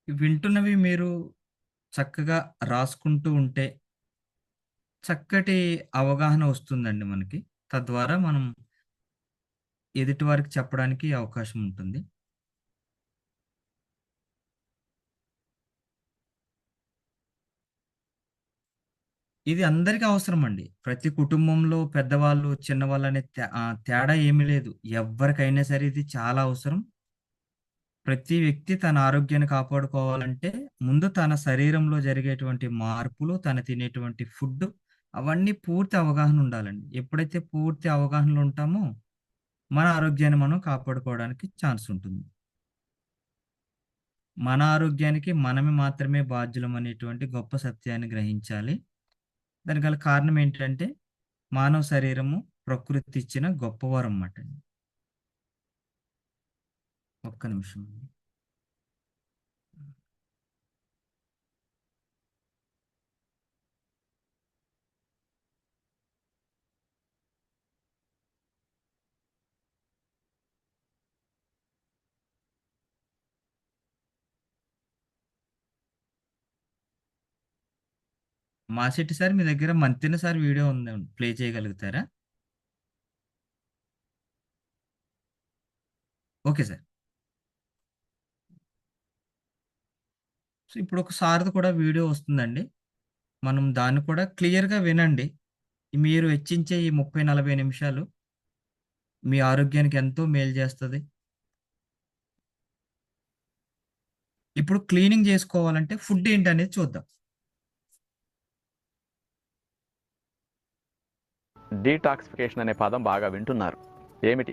వింటున్నవి మీరు చక్కగా రాసుకుంటూ ఉంటే చక్కటి అవగాహన వస్తుందండి మనకి. తద్వారా మనం ఎదుటి వారికి చెప్పడానికి అవకాశం ఉంటుంది. ఇది అందరికీ అవసరం అండి. ప్రతి కుటుంబంలో పెద్దవాళ్ళు, చిన్నవాళ్ళు అనే తేడా ఏమీ లేదు. ఎవ్వరికైనా సరే ఇది చాలా అవసరం. ప్రతి వ్యక్తి తన ఆరోగ్యాన్ని కాపాడుకోవాలంటే ముందు తన శరీరంలో జరిగేటువంటి మార్పులు, తను తినేటువంటి ఫుడ్, అవన్నీ పూర్తి అవగాహన ఉండాలండి. ఎప్పుడైతే పూర్తి అవగాహనలో ఉంటామో మన ఆరోగ్యాన్ని మనం కాపాడుకోవడానికి ఛాన్స్ ఉంటుంది. మన ఆరోగ్యానికి మనమే మాత్రమే బాధ్యులం అనేటువంటి గొప్ప సత్యాన్ని గ్రహించాలి. దానికి గల కారణం ఏంటంటే మానవ శరీరము ప్రకృతి ఇచ్చిన గొప్ప వరం అన్నమాట. ఒక్క నిమిషం. మాసెట్టి సార్, మీ దగ్గర మంతెన సార్ వీడియో ఉంది, ప్లే చేయగలుగుతారా? Okay sir. సో ఇప్పుడు ఒక సార్ది కూడా వీడియో వస్తుందండి. మనం దాన్ని కూడా క్లియర్గా వినండి. మీరు వెచ్చించే ఈ 30-40 నిమిషాలు మీ ఆరోగ్యానికి ఎంతో మేలు చేస్తుంది. ఇప్పుడు క్లీనింగ్ చేసుకోవాలంటే ఫుడ్ ఏంటనేది చూద్దాం. డీటాక్సిఫికేషన్ అనే పదం బాగా వింటున్నారు. ఏమిటి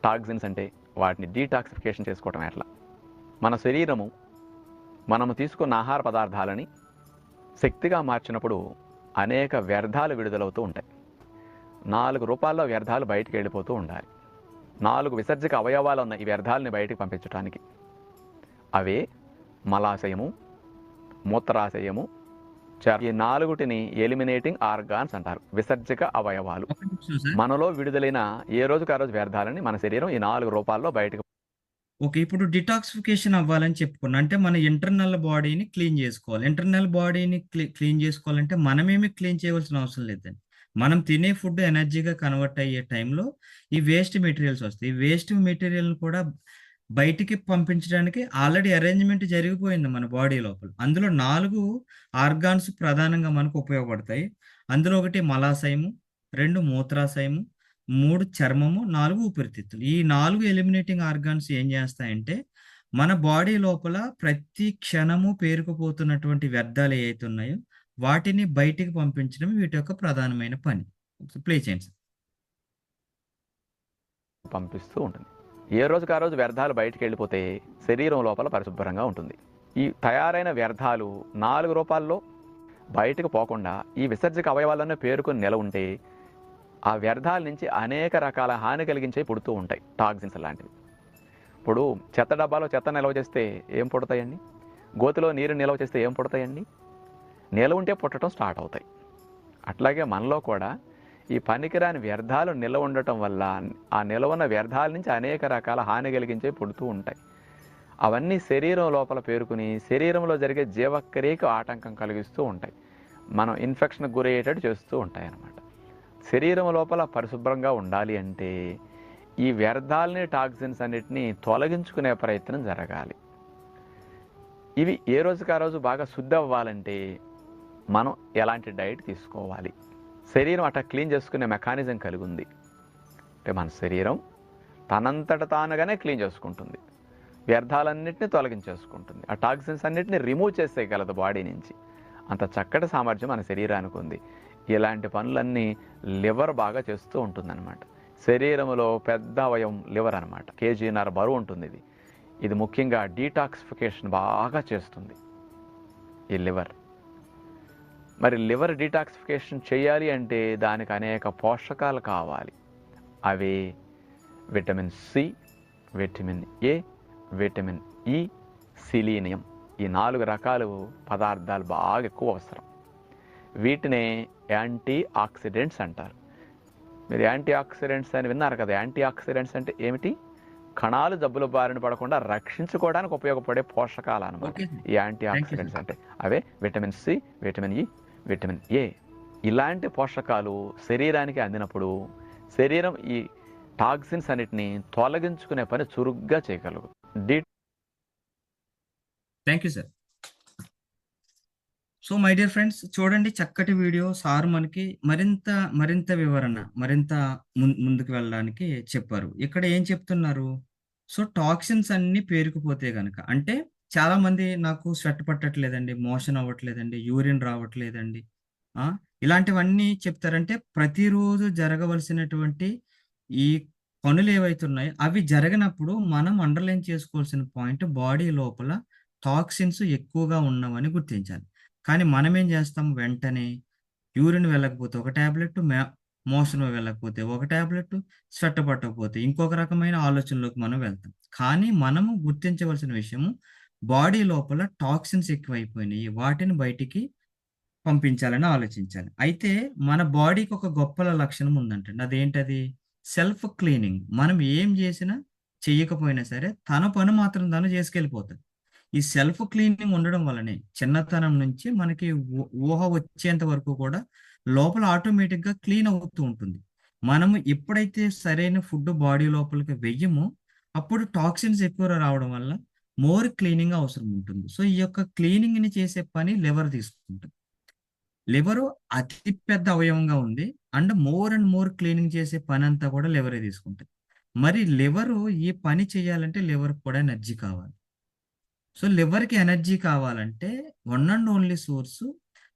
టాక్సిన్స్ అంటే? వాటిని డీటాక్సిఫికేషన్ చేసుకోవటం ఎట్లా? మన శరీరము మనము తీసుకున్న ఆహార పదార్థాలని శక్తిగా మార్చినప్పుడు అనేక వ్యర్థాలు విడుదలవుతూ ఉంటాయి. 4 రూపాల్లో వ్యర్థాలు బయటికి వెళ్ళిపోతూ ఉండాలి. 4 విసర్జక అవయవాలు ఉన్న ఈ వ్యర్థాలని బయటికి పంపించడానికి అవే మలాశయము, మూత్రాశయము, ఈ 4టిని ఎలిమినేటింగ్ ఆర్గాన్స్ అంటారు, విసర్జక అవయవాలు. ఒక నిమిషం సార్. మనలో విడుదలైన ఏ రోజుకు ఆ రోజు వ్యర్థాలని మన శరీరం ఈ 4 రూపాల్లో బయటకు ఓకే, ఇప్పుడు డిటాక్సిఫికేషన్ అవ్వాలని చెప్పుకున్నా, అంటే మన ఇంటర్నల్ బాడీని క్లీన్ చేసుకోవాలి. ఇంటర్నల్ బాడీని క్లీన్ చేసుకోవాలంటే మనమేమి క్లీన్ చేయవలసిన అవసరం లేదండి. మనం తినే ఫుడ్ ఎనర్జీగా కన్వర్ట్ అయ్యే టైంలో ఈ వేస్ట్ మెటీరియల్స్ వస్తాయి. ఈ వేస్ట్ మెటీరియల్ కూడా బయటికి పంపించడానికి ఆల్రెడీ అరేంజ్మెంట్ జరిగిపోయింది మన బాడీ లోపల. అందులో 4 ఆర్గాన్స్ ప్రధానంగా మనకు ఉపయోగపడతాయి. అందులో ఒకటి మలాశయము, 2 మూత్రాశయము, 3 చర్మము, 4 ఊపిరితిత్తులు. ఈ 4 ఎలిమినేటింగ్ ఆర్గాన్స్ ఏం చేస్తాయంటే మన బాడీ లోపల ప్రతి క్షణము పేరుకుపోతున్నటువంటి వ్యర్థాలు ఏవైతే ఉన్నాయో వాటిని బయటికి పంపించడం వీటి యొక్క ప్రధానమైన పని. ప్లే చేయండి సార్. పంపిస్తూ ఉంటుంది. ఏ రోజుకు ఆ రోజు వ్యర్థాలు బయటికి వెళ్ళిపోతే శరీరం లోపల పరిశుభ్రంగా ఉంటుంది. ఈ తయారైన వ్యర్థాలు 4 రూపాల్లో బయటకు పోకుండా ఈ విసర్జక అవయవాలన్నీ పేరుకొని నిల ఉంటే ఆ వ్యర్థాల నుంచి అనేక రకాల హాని కలిగించే పుడుతూ ఉంటాయి, టాక్సిన్స్ లాంటివి. ఇప్పుడు చెత్త డబ్బాలో చెత్త నిల్వ చేస్తే ఏం పుడతాయండి? గోతిలో నీరు నిల్వ చేస్తే ఏం పుడతాయండి? నిల్వ ఉంటే పుట్టడం స్టార్ట్ అవుతాయి. అట్లాగే మనలో కూడా ఈ పనికిరాని వ్యర్థాలు నిల్వ ఉండటం వల్ల ఆ నిల్వ ఉన్న వ్యర్థాల నుంచి అనేక రకాల హాని కలిగించే పుడుతూ ఉంటాయి. అవన్నీ శరీరం లోపల పేరుకుని శరీరంలో జరిగే జీవక్రియకు ఆటంకం కలిగిస్తూ ఉంటాయి. మనం ఇన్ఫెక్షన్కి గురయ్యేటట్టు చేస్తూ ఉంటాయి అన్నమాట. శరీరం లోపల పరిశుభ్రంగా ఉండాలి అంటే ఈ వ్యర్థాలని, టాక్సిన్స్ అన్నిటినీ తొలగించుకునే ప్రయత్నం జరగాలి. ఇవి ఏ రోజుకు ఆ రోజు బాగా శుద్ధి అవ్వాలంటే మనం ఎలాంటి డైట్ తీసుకోవాలి? శరీరం అట్లా క్లీన్ చేసుకునే మెకానిజం కలిగి ఉంది. అంటే మన శరీరం తనంతట తానుగానే క్లీన్ చేసుకుంటుంది. వ్యర్థాలన్నింటినీ తొలగించేసుకుంటుంది. ఆ టాక్సిన్స్ అన్నింటినీ రిమూవ్ చేసేయగలదు బాడీ నుంచి. అంత చక్కటి సామర్థ్యం మన శరీరానికి ఉంది. ఇలాంటి పనులన్నీ లివర్ బాగా చేస్తూ ఉంటుందన్నమాట. శరీరంలో పెద్ద అవయవం లివర్ అనమాట. 1.5 kg బరువు ఉంటుంది ఇది. ఇది ముఖ్యంగా డీటాక్సిఫికేషన్ బాగా చేస్తుంది ఈ లివర్. మరి లివర్ డీటాక్సిఫికేషన్ చేయాలి అంటే దానికి అనేక పోషకాలు కావాలి. అవి vitamin C, vitamin A, vitamin E, selenium. ఈ 4 రకాలు పదార్థాలు బాగా ఎక్కువ అవసరం. వీటినే యాంటీ ఆక్సిడెంట్స్ అంటారు. మీరు యాంటీ ఆక్సిడెంట్స్ అని విన్నారు కదా. యాంటీ ఆక్సిడెంట్స్ అంటే ఏమిటి? కణాలు జబ్బుల బారిన పడకుండా రక్షించుకోవడానికి ఉపయోగపడే పోషకాలు అన్నమాట ఓకే ఈ anti thank you oxidants sir. అంటే. అవే vitamin C, vitamin E, vitamin A. ఇలాంటి పోషకాలు శరీరానికి అందినప్పుడు శరీరం ఈ టాక్సిన్స్ అన్నిటిని తొలగించుకునే పని చురుగ్గా చేయగలదు. Thank you sir. So my dear friends, చూడండి చక్కటి వీడియో. సార్ మనకి మరింత వివరణ, మరింత ముందుకు వెళ్ళడానికి చెప్పారు. ఇక్కడ ఏం చెప్తున్నారు? సో టాక్సిన్స్ అన్ని పేరుకుపోతే గనక, అంటే చాలా మంది నాకు స్వెట్ పట్టట్లేదండి, మోషన్ అవ్వట్లేదండి, యూరిన్ రావట్లేదండి, ఇలాంటివన్నీ చెప్తారంటే ప్రతిరోజు జరగవలసినటువంటి ఈ పనులు ఏవైతే ఉన్నాయో అవి జరగనప్పుడు మనం అండర్లైన్ చేసుకోవాల్సిన పాయింట్, బాడీ లోపల టాక్సిన్స్ ఎక్కువగా ఉన్నవని గుర్తించాలి. కానీ మనం ఏం చేస్తాం? వెంటనే యూరిన్ వెళ్ళకపోతే ఒక ట్యాబ్లెట్, మోషన్ వెళ్ళకపోతే ఒక ట్యాబ్లెట్, స్వెట్ పట్టకపోతే ఇంకొక రకమైన ఆలోచనలోకి మనం వెళ్తాం. కానీ మనము గుర్తించవలసిన విషయము, బాడీ లోపల టాక్సిన్స్ ఎక్కువైపోయినాయి, వాటిని బయటికి పంపించాలని ఆలోచించాలి. అయితే మన బాడీకి ఒక గొప్ప లక్షణం ఉందంటండి. అదేంటది? Self cleaning. మనం ఏం చేసినా చెయ్యకపోయినా సరే తన పని మాత్రం తను చేసుకెళ్ళిపోతుంది. ఈ సెల్ఫ్ క్లీనింగ్ ఉండడం వల్లనే చిన్నతనం నుంచి మనకి ఊహ వచ్చేంత వరకు కూడా లోపల ఆటోమేటిక్ గా క్లీన్ అవుతూ ఉంటుంది. మనము ఎప్పుడైతే సరైన ఫుడ్ బాడీ లోపలికి వెయ్యమో అప్పుడు టాక్సిన్స్ ఎక్కువ రావడం వల్ల మోర్ క్లీనింగ్ అవసరం ఉంటుంది. సో ఈ యొక్క క్లీనింగ్ ని చేసే పని లివర్ తీసుకుంటుంది. లివరు అతి పెద్ద అవయవంగా ఉంది, అండ్ మోర్ క్లీనింగ్ చేసే పని అంతా కూడా లివరే తీసుకుంటుంది. మరి లివరు ఈ పని చేయాలంటే లివర్ కూడా ఎనర్జీ కావాలి. సో లివర్కి ఎనర్జీ కావాలంటే వన్ అండ్ ఓన్లీ సోర్స్,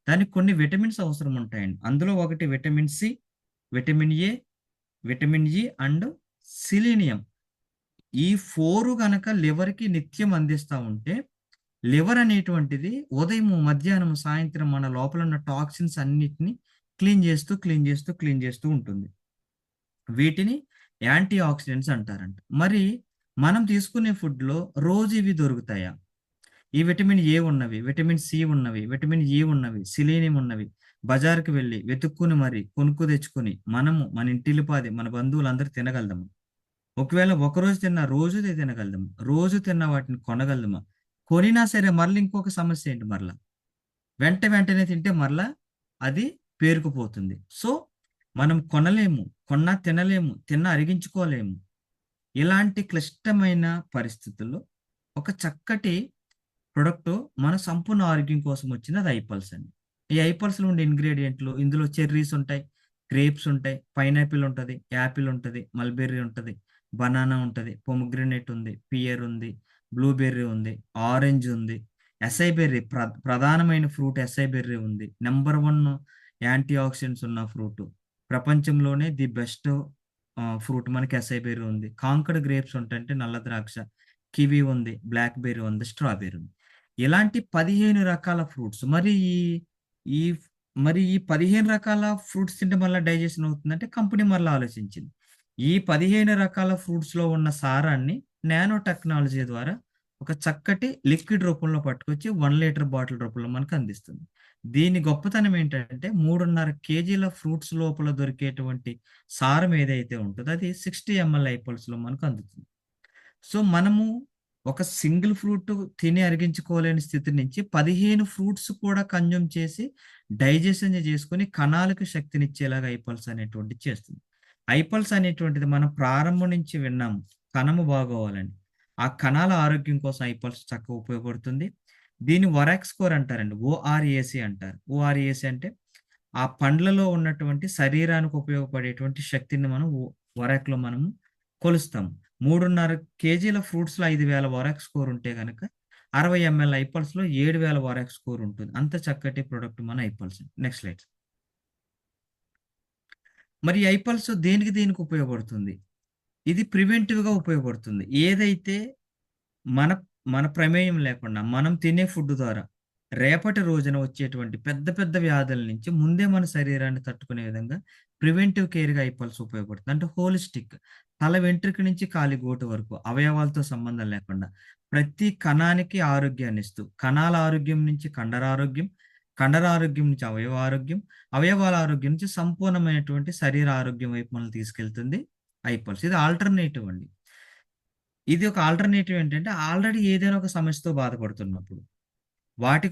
దానికి కొన్ని విటమిన్స్ అవసరం ఉంటాయండి. అందులో ఒకటి vitamin C, vitamin A, vitamin E and selenium. ఈ 4 గనక లివర్కి నిత్యం అందిస్తూ ఉంటే లివర్ అనేటువంటిది ఉదయం, మధ్యాహ్నం, సాయంత్రం మన లోపల ఉన్న టాక్సిన్స్ అన్నిటిని క్లీన్ చేస్తూ ఉంటుంది. వీటిని యాంటీ ఆక్సిడెంట్స్ అంటారంట. మరి మనం తీసుకునే ఫుడ్ లో రోజు ఇవి దొరుకుతాయా? ఈ విటమిన్ ఏ ఉన్నవి, విటమిన్ సి ఉన్నవి, విటమిన్ ఇ ఉన్నవి, సిలీనియం ఉన్నవి బజార్కి వెళ్ళి వెతుక్కుని మరి కొనుక్కు తెచ్చుకుని మనము మన ఇంటిల్లిపాది మన బంధువులందరూ తినగలదము. ఒకవేళ ఒకరోజు తిన్న రోజు తినగలదము. రోజు తిన్న వాటిని కొనగలదమా? కొనినా సరే మరలా ఇంకొక సమస్య ఏంటి? మరలా వెంటనే తింటే మరలా అది పేరుకుపోతుంది. సో మనం కొనలేము, కొన్నా తినలేము, తిన్నా అరిగించుకోలేము. ఇలాంటి క్లిష్టమైన పరిస్థితుల్లో ఒక చక్కటి ప్రొడక్ట్ మన సంపూర్ణ ఆరోగ్యం కోసం వచ్చినది ఐపల్స్ అండి. ఈ ఐపల్స్ లో ఉండే ఇంగ్రీడియంట్లు, ఇందులో చెర్రీస్ ఉంటాయి, గ్రేప్స్ ఉంటాయి, పైనాపిల్ ఉంటుంది, యాపిల్ ఉంటుంది, మల్బెర్రీ ఉంటుంది, బనానా ఉంటుంది, పొమగ్రెనేట్ ఉంది, పియర్ ఉంది, బ్లూబెర్రీ ఉంది, ఆరెంజ్ ఉంది, ఎసైబెర్రీ ప్రధానమైన ఫ్రూట్ ఎసైబెర్రీ ఉంది. నెంబర్ 1 యాంటీ ఆక్సిడెంట్స్ ఉన్న ఫ్రూట్, ప్రపంచంలోనే ది బెస్ట్ ఫ్రూట్ మనకి ఎసైబెర్రీ ఉంది. కాంకడ్ గ్రేప్స్ ఉంటాయంటే నల్ల ద్రాక్ష, కివి ఉంది, బ్లాక్ బెర్రీ ఉంది, స్ట్రాబెర్రీ ఉంది. ఇలాంటి 15 రకాల ఫ్రూట్స్. మరి ఈ 15 రకాల ఫ్రూట్స్ తింటే మళ్ళీ డైజెషన్ అవుతుందంటే కంపెనీ మళ్ళీ ఆలోచించింది. ఈ 15 రకాల ఫ్రూట్స్ లో ఉన్న సారాన్ని నానో టెక్నాలజీ ద్వారా ఒక చక్కటి లిక్విడ్ రూపంలో పట్టుకొచ్చి 1 లీటర్ బాటిల్ రూపంలో మనకు అందిస్తుంది. దీని గొప్పతనం ఏంటంటే 3.5 kgల ఫ్రూట్స్ లోపల దొరికేటువంటి సారం ఏదైతే ఉంటుందో అది 60 ml ఐపల్స్ లో మనకు అందుతుంది. సో మనము ఒక సింగిల్ ఫ్రూట్ తిని అరిగించుకోలేని స్థితి నుంచి 15 ఫ్రూట్స్ కూడా కన్జ్యూమ్ చేసి డైజెషన్ చేసుకొని కణాలకు శక్తినిచ్చేలాగా ఐపల్స్ అనేటువంటిది చేస్తుంది. ఐపల్స్ అనేటువంటిది మనం ప్రారంభం నుంచి విన్నాము, కణము బాగోవాలని. ఆ కణాల ఆరోగ్యం కోసం ఐపల్స్ చక్కగా ఉపయోగపడుతుంది. దీన్ని వరాక్ స్కోర్ అంటారండి, ORAC అంటారు. ORAC అంటే ఆ పండ్లలో ఉన్నటువంటి శరీరానికి ఉపయోగపడేటువంటి శక్తిని మనం వరాక్ లో మనము కొలుస్తాం. 3.5 కేజీల ఫ్రూట్స్‌లో 5,000 వారాక్స్ స్కోర్ ఉంటే గనక 60 ఎంఎల్ ఐపల్స్‌లో 7,000 వారాక్స్ స్కోర్ ఉంటుంది. అంత చక్కటి ప్రొడక్ట్ మన ఐపల్స్. Next slide. మరి ఈ ఐపల్స్ దేనికి ఉపయోగపడుతుంది? ఇది ప్రివెంటివ్‌గా ఉపయోగపడుతుంది. ఏదైతే మన మన ప్రమేయం లేకుండా మనం తినే ఫుడ్ ద్వారా రేపటి రోజున వచ్చేటువంటి పెద్ద పెద్ద వ్యాధుల నుంచి ముందే మన శరీరాన్ని తట్టుకునే విధంగా ప్రివెంటివ్ కేర్‌గా ఐపల్స్ ఉపయోగపడుతుంది. అంటే హోలిస్టిక్ తల వెంట్రుక నుంచి కాలి గోటు వరకు అవయవాలతో సంబంధం లేకుండా ప్రతి కణానికి ఆరోగ్యాన్ని ఇస్తూ కణాల ఆరోగ్యం నుంచి కండర ఆరోగ్యం, కండర ఆరోగ్యం నుంచి అవయవ ఆరోగ్యం, అవయవాల ఆరోగ్యం నుంచి సంపూర్ణమైనటువంటి శరీర ఆరోగ్యం వైపు మనల్ని తీసుకెళ్తుంది ఐపల్స్. ఇది ఆల్టర్నేటివ్ అండి. ఇది ఒక ఆల్టర్నేటివ్ ఏంటంటే ఆల్రెడీ ఏదైనా ఒక సమస్యతో బాధపడుతున్నప్పుడు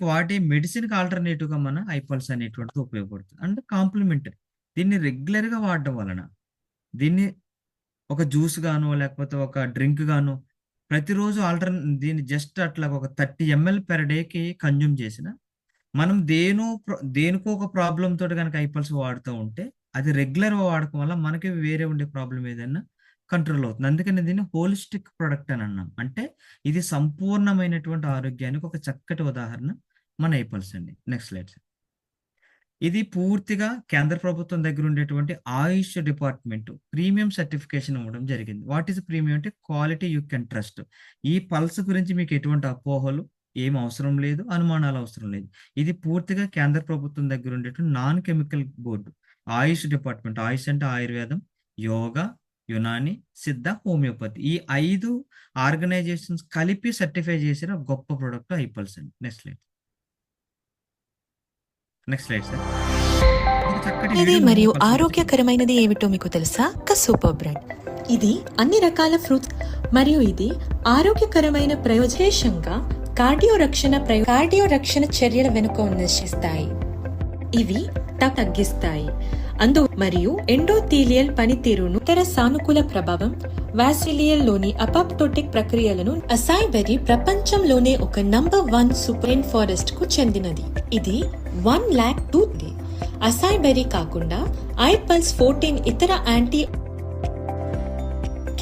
వాటి మెడిసిన్‌కి ఆల్టర్నేటివ్‌గా మన ఐపల్స్ అనేటువంటిది ఉపయోగపడుతుంది. అంటే కాంప్లిమెంటరీ. దీన్ని రెగ్యులర్‌గా వాడడం వలన దీన్ని ఒక జ్యూస్ గానో లేకపోతే ఒక డ్రింక్ గానో ప్రతిరోజు దీన్ని జస్ట్ అట్లా ఒక 30 ఎంఎల్ పెర్ డేకి కన్జ్యూమ్ చేసిన మనం దేనికో ఒక ప్రాబ్లమ్ తోటి గనక ఐపల్స్ వాడుతూ ఉంటే అది రెగ్యులర్‌గా వాడకం వల్ల మనకి వేరే ఉండే ప్రాబ్లమ్ ఏదైనా కంట్రోల్ అవుతుంది. అందుకని దీన్ని హోలిస్టిక్ ప్రొడక్ట్ అని అన్నాం. అంటే ఇది సంపూర్ణమైనటువంటి ఆరోగ్యానికి ఒక చక్కటి ఉదాహరణ మన ఐపల్స్ అండి. Next slide. ఇది పూర్తిగా కేంద్ర ప్రభుత్వం దగ్గర ఉండేటువంటి ఆయుష్ డిపార్ట్మెంట్ ప్రీమియం సర్టిఫికేషన్ ఇవ్వడం జరిగింది. వాట్ ఈస్ ప్రీమియం అంటే క్వాలిటీ యూ కెన్ ట్రస్ట్. ఈ పల్స్ గురించి మీకు ఎటువంటి అపోహలు ఏం అవసరం లేదు, అనుమానాలు అవసరం లేదు. ఇది పూర్తిగా కేంద్ర ప్రభుత్వం దగ్గర ఉండేటువంటి నాన్ కెమికల్ బోర్డు ఆయుష్ డిపార్ట్మెంట్. ఆయుష్ అంటే ఆయుర్వేదం, యోగా, యునాని, సిద్ధ, హోమియోపతి ఈ 5 ఆర్గనైజేషన్స్ కలిపి సర్టిఫై చేసిన గొప్ప ప్రొడక్ట్ ఐపల్స్ అండి. Next slide. Next slide sir. ఒక చక్కటి ఇది వీడియో మరియు పల్స్ గురించి ఆరోగ్యకరమైనది ఏమిటో మీకు తెలుసా? Super bread. ఇది అన్ని రకాల ఫ్రూట్స్ మరియు ఇది ఆరోగ్యకరమైన ప్రయోజనంగా కార్డియో రక్షణ చర్యల వెనుక ఉన్నిస్తాయి. ఇవి తగ్గిస్తాయి మరియు ఎండోథీలియల్ పనితీరును ఇతర సానుకూల ప్రభావం వాసిలియల్లోని అపాప్టోటిక్ ప్రక్రియలను. అసాయ్ బెర్రీ ప్రపంచంలోనే ఒక నంబర్ 1 సూపర్ రెయిన్ ఫారెస్ట్ కు చెందినది. ఇది 1,02,000 అసాయ్ బెర్రీ కాకుండా ఐపల్స్ 14 ఇతర యాంటీ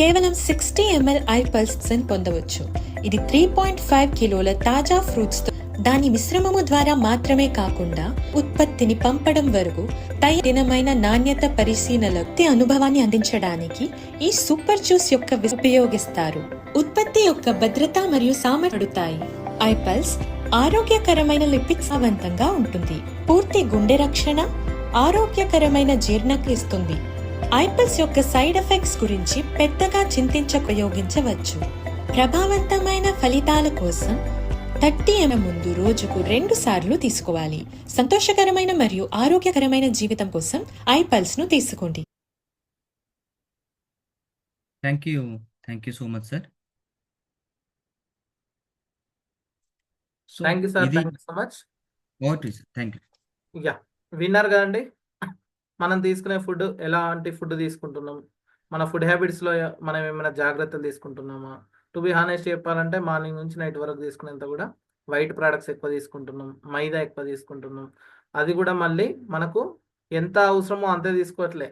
కేవలం 60 ml ఐపల్స్ పొందవచ్చు. ఇది 3.5 కిలోల తాజా ఫ్రూట్స్ తో దాని మిశ్రమము ద్వారా మాత్రమే కాకుండా ఉత్పత్తిని పంపడం వరకు తగినమైన నాణ్యత పరిశీలనలకు అనుభవాన్ని అందించడానికి ఈ సూపర్ జ్యూస్ యొక్క ఉపయోగిస్తారు. ఉత్పత్తి యొక్క భద్రత మరియు సామర్థ్యాలు. ఐపల్స్ ఆరోగ్యకరమైన లిపిడ్ సావంతంగా ఉంటుంది. పూర్తి గుండె రక్షణ, ఆరోగ్యకరమైన జీర్ణక్రియ ఇస్తుంది. ఐపల్స్ యొక్క సైడ్ ఎఫెక్ట్స్ గురించి పెద్దగా ఉపయోగించవచ్చు. ప్రభావవంతమైన ఫలితాల కోసం 30 ml ముందు రోజుకు 2 సార్లు తీసుకోవాలి. సంతోషకరమైన మరియు ఆరోగ్యకరమైన జీవితం కోసం ఐపల్స్ ను తీసుకోండి. Thank you so much sir. So thank you sir. ఇది thank you so much. Okay sir. Thank you. Yeah, విన్నారు కదండి. మనం తీసుకునే ఫుడ్ ఎలాంటి ఫుడ్ తీసుకుంటున్నాం, మన ఫుడ్ హ్యాబిట్స్లో మనం ఏమైనా జాగ్రత్తలు తీసుకుంటున్నామా? టు బి హానెస్ట్ చెప్పాలంటే మార్నింగ్ నుంచి నైట్ వరకు తీసుకునేంత కూడా వైట్ ప్రోడక్ట్స్ ఎక్కువ తీసుకుంటున్నాం, మైదా ఎక్కువ తీసుకుంటున్నాం. అది కూడా మళ్ళీ మనకు ఎంత అవసరమో అంతే తీసుకోవట్లే.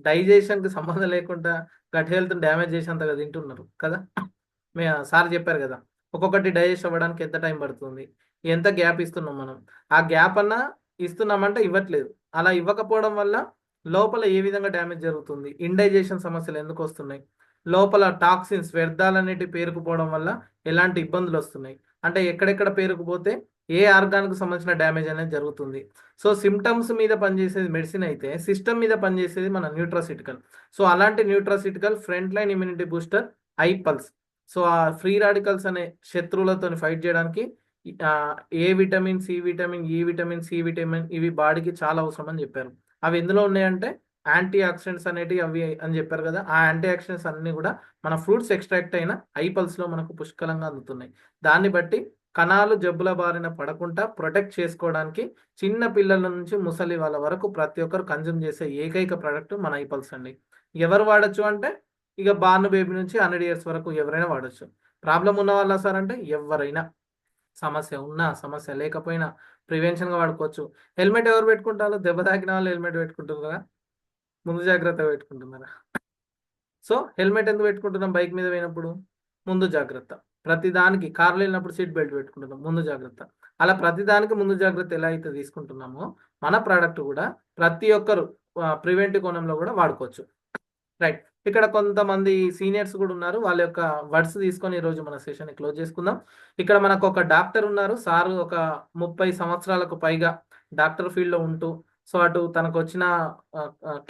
డైజెషన్కి సంబంధం లేకుండా గట్ హెల్త్ డ్యామేజ్ చేసేంతగా తింటున్నారు కదా. సార్ చెప్పారు కదా, ఒక్కొక్కటి డైజెస్ట్ అవ్వడానికి ఎంత టైం పడుతుంది, ఎంత గ్యాప్ ఇస్తున్నాం మనం. ఆ గ్యాప్ అన్నా ఇస్తున్నామంటే ఇవ్వట్లేదు. అలా ఇవ్వకపోవడం వల్ల లోపల ఏ విధంగా డ్యామేజ్ జరుగుతుంది, ఇండైజెషన్ సమస్యలు ఎందుకు వస్తున్నాయి, లోపల టాక్సిన్స్ వ్యర్థాలన్నిటి పేరుకుపోవడం వల్ల ఎలాంటి ఇబ్బందులు వస్తున్నాయి, అంటే ఎక్కడెక్కడ పేరుకుపోతే ఏ ఆర్గాన్కు సంబంధించిన డ్యామేజ్ అనేది జరుగుతుంది. సో సిమ్టమ్స్ మీద పనిచేసేది మెడిసిన్ అయితే సిస్టమ్ మీద పనిచేసేది మన న్యూట్రాసిటికల్. సో అలాంటి nutraceutical front line immunity booster iPulse. So ఆ ఫ్రీ రాడికల్స్ అనే శత్రువులతో ఫైట్ చేయడానికి A vitamin, C vitamin, E vitamin, C vitamin ఇవి బాడీకి చాలా అవసరం అని చెప్పారు. అవి ఎందులో ఉన్నాయంటే యాంటీ ఆక్సిడెంట్స్ అనేటివి అవి అని చెప్పారు కదా. ఆ యాంటీ ఆక్సిడెంట్స్ అన్ని కూడా మన ఫ్రూట్స్ ఎక్స్ట్రాక్ట్ అయిన ఐపల్స్లో మనకు పుష్కలంగా అందుతున్నాయి. దాన్ని బట్టి కణాలు జబ్బుల బారిన పడకుండా ప్రొటెక్ట్ చేసుకోవడానికి చిన్న పిల్లల నుంచి ముసలి వాళ్ళ వరకు ప్రతి ఒక్కరు కన్జ్యూమ్ చేసే ఏకైక ప్రోడక్ట్ మన ఐపల్స్ అండి. ఎవరు వాడచ్చు అంటే ఇక బార్న్ బేబీ నుంచి 100 years వరకు ఎవరైనా వాడచ్చు. ప్రాబ్లం ఉన్న వాళ్ళ సార్ అంటే ఎవరైనా, సమస్య ఉన్నా సమస్య లేకపోయినా ప్రివెన్షన్గా వాడుకోవచ్చు. హెల్మెట్ ఎవరు పెట్టుకుంటారో, దెబ్బ తాకిన వాళ్ళు హెల్మెట్ పెట్టుకుంటున్నారా, ముందు జాగ్రత్త పెట్టుకుంటున్నారా? సో హెల్మెట్ ఎందుకు పెట్టుకుంటున్నాం బైక్ మీద పోయినప్పుడు? ముందు జాగ్రత్త. ప్రతి దానికి కార్లో వెళ్ళినప్పుడు సీట్ బెల్ట్ పెట్టుకుంటున్నాం, ముందు జాగ్రత్త. అలా ప్రతి దానికి ముందు జాగ్రత్త ఎలా అయితే తీసుకుంటున్నామో మన ప్రోడక్ట్ కూడా ప్రతి ఒక్కరు ప్రివెంటివ్ కోణంలో కూడా వాడుకోవచ్చు. రైట్, ఇక్కడ కొంతమంది సీనియర్స్ కూడా ఉన్నారు, వాళ్ళ యొక్క వర్డ్స్ తీసుకొని ఈరోజు మన సెషన్ క్లోజ్ చేసుకుందాం. ఇక్కడ మనకు ఒక డాక్టర్ ఉన్నారు, సార్ ఒక 30 సంవత్సరాలకు పైగా డాక్టర్ ఫీల్డ్ లో ఉంటూ, సో అటు తనకు వచ్చిన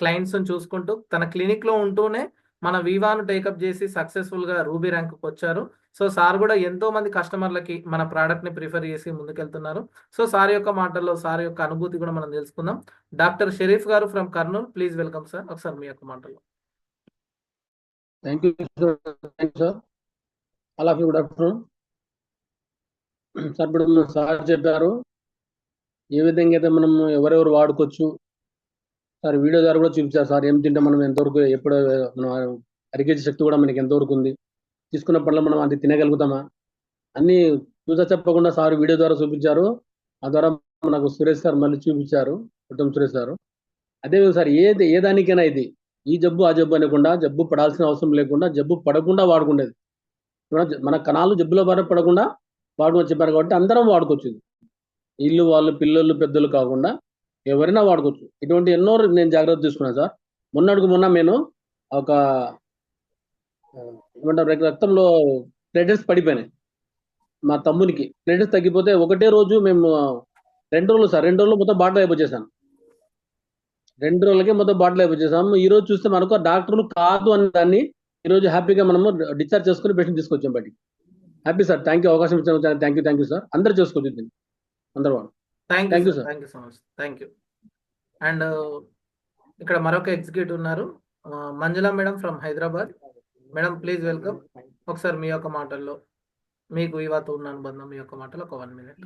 క్లయింట్స్ చూసుకుంటూ తన క్లినిక్ లో ఉంటూనే మన వివాను టేకప్ చేసి సక్సెస్ఫుల్ గా రూబీ ర్యాంక్ వచ్చారు. సో సార్ కూడా ఎంతో మంది కస్టమర్లకి మన ప్రోడక్ట్ ని ప్రిఫర్ చేసి ముందుకెళ్తున్నారు. సో సార్ యొక్క మాటల్లో సార్ యొక్క అనుభూతి కూడా మనం తెలుసుకుందాం. డాక్టర్ షరీఫ్ గారు from Kurnool, please welcome sir. ఒకసారి మీ యొక్క మాటల్లో. Thank you sir. All of you good afternoon sir. ఇప్పుడు సార్ చెప్పారు ఏ విధంగా అయితే మనం ఎవరెవరు వాడుకోవచ్చు సార్. వీడియో ద్వారా కూడా చూపించారు సార్. ఏం తింటే మనం ఎంతవరకు ఎప్పుడు మనం అరిగేసే శక్తి కూడా మనకి ఎంతవరకు ఉంది, తీసుకున్న పనులు మనం అది తినగలుగుతామా అన్ని చూసా చెప్పకుండా సార్ వీడియో ద్వారా చూపించారు. ఆ ద్వారా మనకు సురేష్ సార్ మళ్ళీ చూపించారు, ఉత్తమ్ సురేష్ సార్. అదే సార్ ఏ దానికైనా ఇది ఈ జబ్బు ఆ జబ్బు అనకుండా, జబ్బు పడాల్సిన అవసరం లేకుండా, జబ్బు పడకుండా వాడుకునేది. మన కణాలు జబ్బులో బారి పడకుండా వాడుకోవచ్చు చెప్పారు కాబట్టి అందరం వాడుకోవచ్చు. ఇల్లు వాళ్ళు పిల్లలు పెద్దలు కాకుండా ఎవరైనా వాడుకోవచ్చు. ఇటువంటి ఎన్నో నేను జాగ్రత్త తీసుకున్నాను సార్. మొన్న నేను ఒక ఏమంటారు రక్తంలో ప్లేటెట్స్ పడిపోయినాయి. మా తమ్మునికి ప్లేటెట్స్ తగ్గిపోతే ఒకటే రోజు మేము 2 రోజులు సార్, 2 రోజులు మొత్తం బాటిల్ అయిపోచేసాను. 2 రోజులకే మొత్తం బాటిల్ అయిపోచేసాము. ఈ రోజు చూస్తే మనకు డాక్టర్లు కాదు అని దాన్ని ఈ రోజు హ్యాపీగా మనము డిశ్చార్జ్ చేసుకుని పేషెంట్ తీసుకొచ్చాం బయటికి. Happy sir. థ్యాంక్ యూ, అవకాశం ఇచ్చిన థ్యాంక్ యూ సార్. అందరు చేసుకోవచ్చు దీన్ని, అందరూ వాడు. Thank Thank you you, sir. sir. Thank you so much. Thank you. And ఇక్కడ మరొక ఎగ్జిక్యూటివ్ ఉన్నారు, Manjula madam from Hyderabad. Madam please welcome. ఒకసారి మీ యొక్క మాటల్లో మీకు ఇవాతో ఉన్న అనుబంధం, మీ యొక్క మాటలో ఒక 1 minute.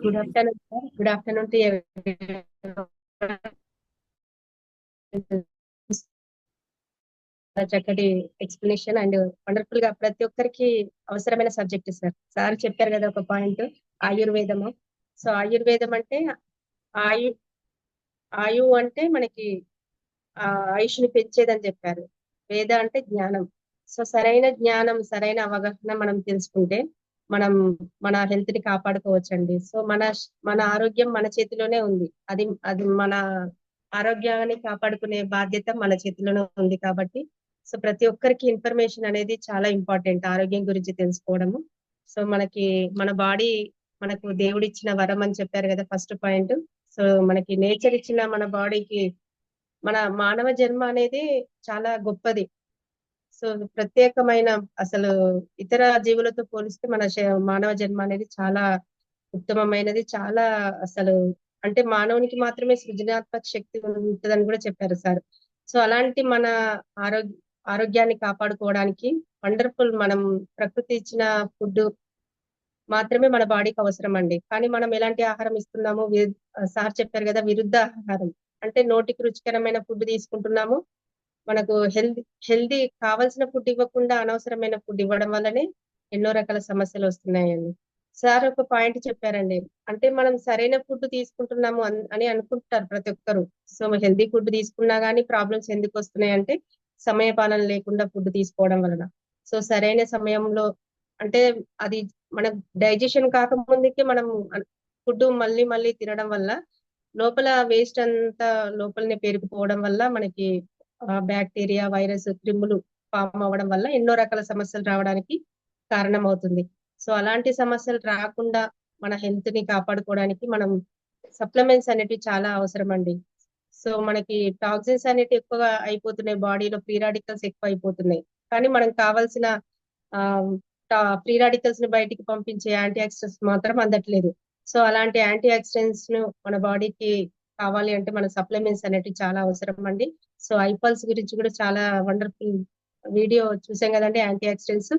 Good afternoon sir. Good afternoon to చక్కటి ఎక్స్ప్లెనేషన్ అండ్ వండర్ఫుల్ గా ప్రతి ఒక్కరికి అవసరమైన సబ్జెక్ట్ సార్. సార్ చెప్పారు కదా ఒక పాయింట్, ఆయుర్వేదము. సో ఆయుర్వేదం అంటే ఆయు అంటే మనకి ఆయుష్ని పెంచేదని చెప్పారు. వేద అంటే జ్ఞానం. సో సరైన జ్ఞానం, సరైన అవగాహన మనం తెలుసుకుంటే మనం మన హెల్త్ ని కాపాడుకోవచ్చండి. సో మన ఆరోగ్యం మన చేతిలోనే ఉంది. అది మన ఆరోగ్యాన్ని కాపాడుకునే బాధ్యత మన చేతిలోనే ఉంది. కాబట్టి సో ప్రతి ఒక్కరికి ఇన్ఫర్మేషన్ అనేది చాలా ఇంపార్టెంట్, ఆరోగ్యం గురించి తెలుసుకోవడము. సో మన బాడీ మనకు దేవుడిచ్చిన వరం అని చెప్పారు కదా ఫస్ట్ పాయింట్. సో మనకి నేచర్ ఇచ్చిన మన బాడీకి మన మానవ జన్మ అనేది చాలా గొప్పది. సో ప్రత్యేకమైన, అసలు ఇతర జీవులతో పోలిస్తే మన మానవ జన్మ అనేది చాలా ఉత్తమమైనది. చాలా అసలు అంటే మానవునికి మాత్రమే సృజనాత్మక శక్తి ఉంటుందని కూడా చెప్పారు సార్. సో అలాంటి మన ఆరోగ్యాన్ని కాపాడుకోవడానికి వండర్ఫుల్ మనం ప్రకృతి ఇచ్చిన ఫుడ్ మాత్రమే మన బాడీకి అవసరం అండి. కానీ మనం ఎలాంటి ఆహారం ఇస్తున్నాము? సార్ చెప్పారు కదా, విరుద్ధ ఆహారం. అంటే నోటికి రుచికరమైన ఫుడ్ తీసుకుంటున్నాము, మనకు హెల్దీ కావాల్సిన ఫుడ్ ఇవ్వకుండా అనవసరమైన ఫుడ్ ఇవ్వడం వల్లనే ఎన్నో రకాల సమస్యలు వస్తున్నాయండి. సార్ ఒక పాయింట్ చెప్పారండి, అంటే మనం సరైన ఫుడ్ తీసుకుంటున్నాము అని అనుకుంటారు ప్రతి ఒక్కరు. సో హెల్దీ ఫుడ్ తీసుకున్నా గానీ ప్రాబ్లమ్స్ ఎందుకు వస్తున్నాయి అంటే సమయపాలన లేకుండా ఫుడ్ తీసుకోవడం వలన. సో సరైన సమయంలో అంటే అది మన డైజెషన్ కాకముందుకే మనం ఫుడ్ మళ్ళీ మళ్ళీ తినడం వల్ల లోపల వేస్ట్ అంతా లోపలనే పేరుకుపోవడం వల్ల మనకి బ్యాక్టీరియా, వైరస్, క్రిములు ఫామ్ అవ్వడం వల్ల ఎన్నో రకాల సమస్యలు రావడానికి కారణం అవుతుంది. సో అలాంటి సమస్యలు రాకుండా మన హెల్త్ ని కాపాడుకోవడానికి మనం సప్లిమెంట్స్ అనేటివి చాలా అవసరం అండి. సో మనకి టాక్సిన్స్ అనేటివి ఎక్కువగా అయిపోతున్నాయి, బాడీలో ఫ్రీ రాడికల్స్ ఎక్కువ అయిపోతున్నాయి. కానీ మనకు కావాల్సిన ఫ్రీ రాడికల్స్ ని బయటికి పంపించే యాంటీ ఆక్సిడెంట్స్ మాత్రం అందట్లేదు. సో అలాంటి యాంటీ ఆక్సిడెంట్స్ ను మన బాడీకి కావాలి అంటే మన సప్లిమెంట్స్ అనేటివి చాలా అవసరం అండి. సో ఐపల్స్ గురించి కూడా చాలా వండర్ఫుల్ వీడియో చూసాం కదండి, యాంటీ ఆక్సిడెంట్స్.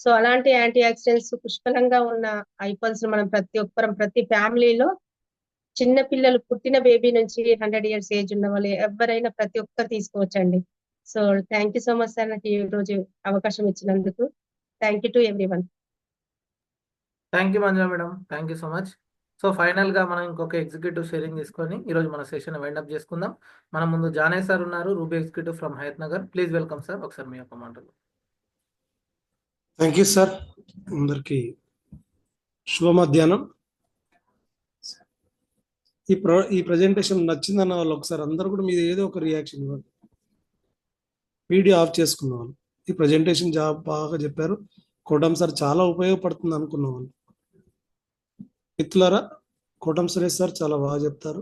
సో అలాంటి యాంటీ ఆక్సిడెంట్స్ పుష్కలంగా ఉన్న ఐపల్స్ మనం ప్రతి ఫ్యామిలీలో చిన్న పిల్లలు పుట్టిన బేబీ నుంచి 100 years ఏజ్ ఉన్న వాళ్ళు ఎవరైనా ప్రతి ఒక్కరు తీసుకోవచ్చండి. So thank you so much sir, నాకు ఈ రోజు అవకాశం ఇచ్చినందుకు. Thank you to everyone. Thank you Manjula madam, thank you so much. So ఫైనల్గా మనం ఇంకొక ఎగ్జిక్యూటివ్ షేరింగ్ తీసుకొని ఈరోజు మన సెషన్ వైండ్ అప్ చేసుకుందాం. మన ముందు జానే సార్ ఉన్నారు, Ruby executive from Hayathnagar. Please welcome sir. ఒకసారి మీ యొక్క మాటలు. Thank you sir. అందరికీ శుభ మధ్యాహ్నం. ఈ ప్రజెంటేషన్ నచ్చిందన్న వాళ్ళు ఒకసారి అందరూ కూడా మీద ఏదో ఒక రియాక్షన్ ఇవ్వండి. వీడియో ఆఫ్ చేసుకున్న వాళ్ళు, ఈ ప్రజెంటేషన్ బాగా చెప్పారు, కోటం సార్ చాలా ఉపయోగపడుతుంది అనుకున్న వాళ్ళు మిత్రులారా, కోటం సురేష్ సార్ చాలా బాగా చెప్తారు.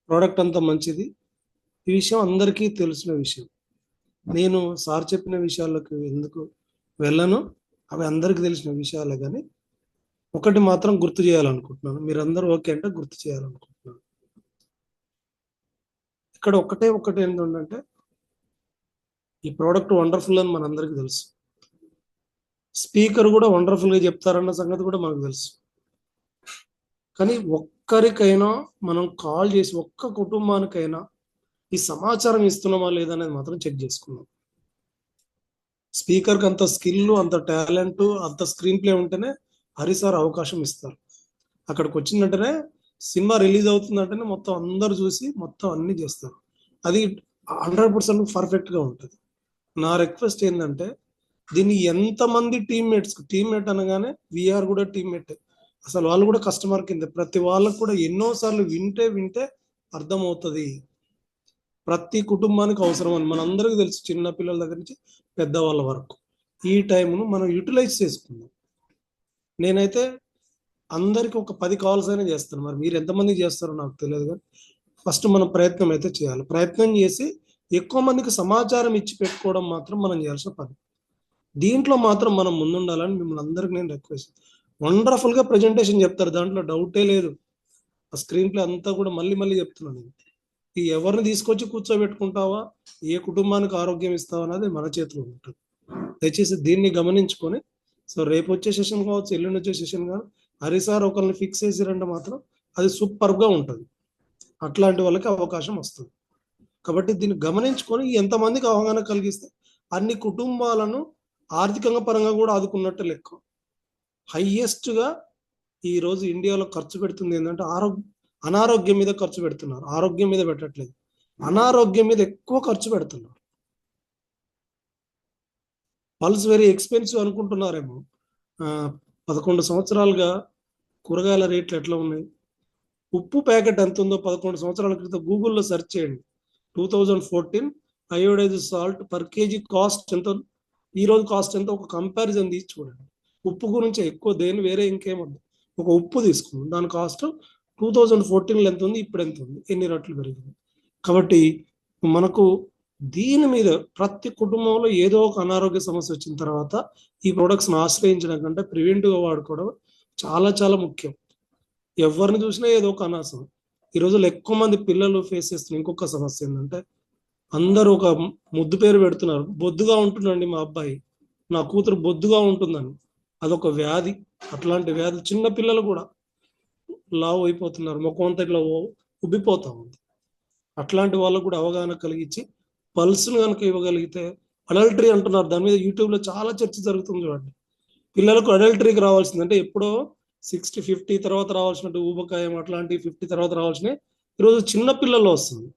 ప్రోడక్ట్ అంతా మంచిది. ఈ విషయం అందరికీ తెలిసిన విషయం. నేను సార్ చెప్పిన విషయాలకు ఎందుకు వెళ్ళను, అవి అందరికీ తెలిసిన విషయాలే. కానీ ఒకటి మాత్రం గుర్తు చేయాలనుకుంటున్నాను, మీరందరూ ఓకే అంటే గుర్తు చేయాలనుకుంటున్నాను. ఇక్కడ ఒకటి ఏంటంటే, ఈ ప్రోడక్ట్ వండర్ఫుల్ అని మనందరికీ తెలుసు. స్పీకర్ కూడా వండర్ఫుల్గా చెప్తారన్న సంగతి కూడా మనకు తెలుసు. కానీ ఒక్కరికైనా మనం కాల్ చేసి ఒక్క కుటుంబానికైనా ఈ సమాచారం ఇస్తున్నామా లేదనేది మాత్రం చెక్ చేసుకున్నాం. స్పీకర్కి అంత స్కిల్, అంత టాలెంట్, అంత స్క్రీన్ ప్లే ఉంటేనే హరిసార్ అవకాశం ఇస్తారు. అక్కడికి వచ్చిందంటేనే సినిమా రిలీజ్ అవుతుందంటేనే మొత్తం అందరు చూసి మొత్తం అన్ని చేస్తారు. అది 100% పర్ఫెక్ట్గా ఉంటుంది. నా రిక్వెస్ట్ ఏంటంటే, దీన్ని ఎంతమంది టీమ్మేట్ అనగానే వీఆర్ కూడా టీమ్మేట్, అసలు వాళ్ళు కూడా కస్టమర్ కింద. ప్రతి వాళ్ళకు కూడా ఎన్నోసార్లు వింటే అర్థమవుతుంది. ప్రతి కుటుంబానికి అవసరం అని మనందరికీ తెలుసు, చిన్న పిల్లల దగ్గర నుంచి పెద్దవాళ్ళ వరకు. ఈ టైంను మనం యూటిలైజ్ చేసుకుందాం. నేనైతే అందరికి ఒక 10 కాల్స్ అయినా చేస్తాను. మరి మీరు ఎంతమంది చేస్తారో నాకు తెలియదు, కానీ ఫస్ట్ మనం ప్రయత్నం అయితే చేయాలి. ప్రయత్నం చేసి ఎక్కువ మందికి సమాచారం ఇచ్చి పెట్టుకోవడం మాత్రం మనం చేయాల్సిన పని. దీంట్లో మాత్రం మనం ముందుండాలని మిమ్మల్ని అందరికి నేను రిక్వెస్ట్. వండర్ఫుల్గా ప్రజెంటేషన్ చెప్తారు, దాంట్లో డౌటే లేదు. ఆ స్క్రీన్ ప్లే అంతా కూడా మళ్ళీ చెప్తున్నాను. ఈ ఎవరిని తీసుకొచ్చి కూర్చోబెట్టుకుంటావా, ఏ కుటుంబానికి ఆరోగ్యం ఇస్తావా అనేది మన చేతిలో ఉంటుంది. దయచేసి దీన్ని గమనించుకొని, సో రేపు వచ్చే సెషన్ కావచ్చు, ఎల్లుండి వచ్చే సెషన్ కానీ హరిసార్ ఒకరిని ఫిక్స్ చేసిరంటే మాత్రం అది సూపర్గా ఉంటుంది. అట్లాంటి వాళ్ళకి అవకాశం వస్తుంది. కాబట్టి దీన్ని గమనించుకొని ఎంతమందికి అవగాహన కలిగిస్తే అన్ని కుటుంబాలను ఆర్థికంగా పరంగా కూడా ఆదుకున్నట్టు లెక్క. హైయెస్ట్గా ఈరోజు ఇండియాలో ఖర్చు పెడుతుంది ఏంటంటే అనారోగ్యం మీద ఖర్చు పెడుతున్నారు. ఆరోగ్యం మీద పెట్టట్లేదు, అనారోగ్యం మీద ఎక్కువ ఖర్చు పెడుతున్నారు. పల్స్ వెరీ ఎక్స్పెన్సివ్ అనుకుంటున్నారేమో. 11 సంవత్సరాలుగా కూరగాయల రేట్లు ఎట్లా ఉన్నాయి, ఉప్పు ప్యాకెట్ ఎంత ఉందో 11 సంవత్సరాల క్రితం గూగుల్లో సెర్చ్ చేయండి. 2014 iodized salt per kg cost ఎంత, ఈరోజు కాస్ట్ ఎంత, ఒక కంపారిజన్ తీసి చూడండి. ఉప్పు గురించి ఎక్కువ వేరే ఇంకేమొద్దు, ఒక ఉప్పు తీసుకుందాం, దాని కాస్ట్ 2014లో ఎంత ఉంది, ఇప్పుడు ఎంత ఉంది, ఎన్ని రెట్లు పెరిగింది. కాబట్టి మనకు దీని మీద ప్రతి కుటుంబంలో ఏదో ఒక అనారోగ్య సమస్య వచ్చిన తర్వాత ఈ ప్రొడక్ట్స్ని ఆశ్రయించడం కంటే ప్రివెంటివ్గా వాడుకోవడం చాలా ముఖ్యం. ఎవరిని చూసినా ఏదో ఒక అనాసం. ఈ రోజుల్లో ఎక్కువ మంది పిల్లలు ఫేస్ చేస్తున్న ఇంకొక సమస్య ఏంటంటే, అందరూ ఒక ముద్దు పేరు పెడుతున్నారు. బొద్దుగా ఉంటుందండి మా అబ్బాయి, నా కూతురు బొద్దుగా ఉంటుందని. అదొక వ్యాధి. అట్లాంటి వ్యాధి చిన్న పిల్లలు కూడా లావు అయిపోతున్నారు, ముఖం అంతా ఇట్లా ఉబ్బిపోతా ఉంది. అట్లాంటి వాళ్ళకు కూడా అవగాహన కలిగించి పల్స్ను కనుక ఇవ్వగలిగితే, అడల్టరీ అంటున్నారు, దాని మీద యూట్యూబ్లో చాలా చర్చ జరుగుతుంది చూడండి. పిల్లలకు అడల్టరీకి రావాల్సిందంటే ఎప్పుడో 60, 50 తర్వాత రావాల్సినట్టు ఊబకాయం అట్లాంటి 50 తర్వాత రావాల్సినవి ఈరోజు చిన్న పిల్లల్లో వస్తుంది.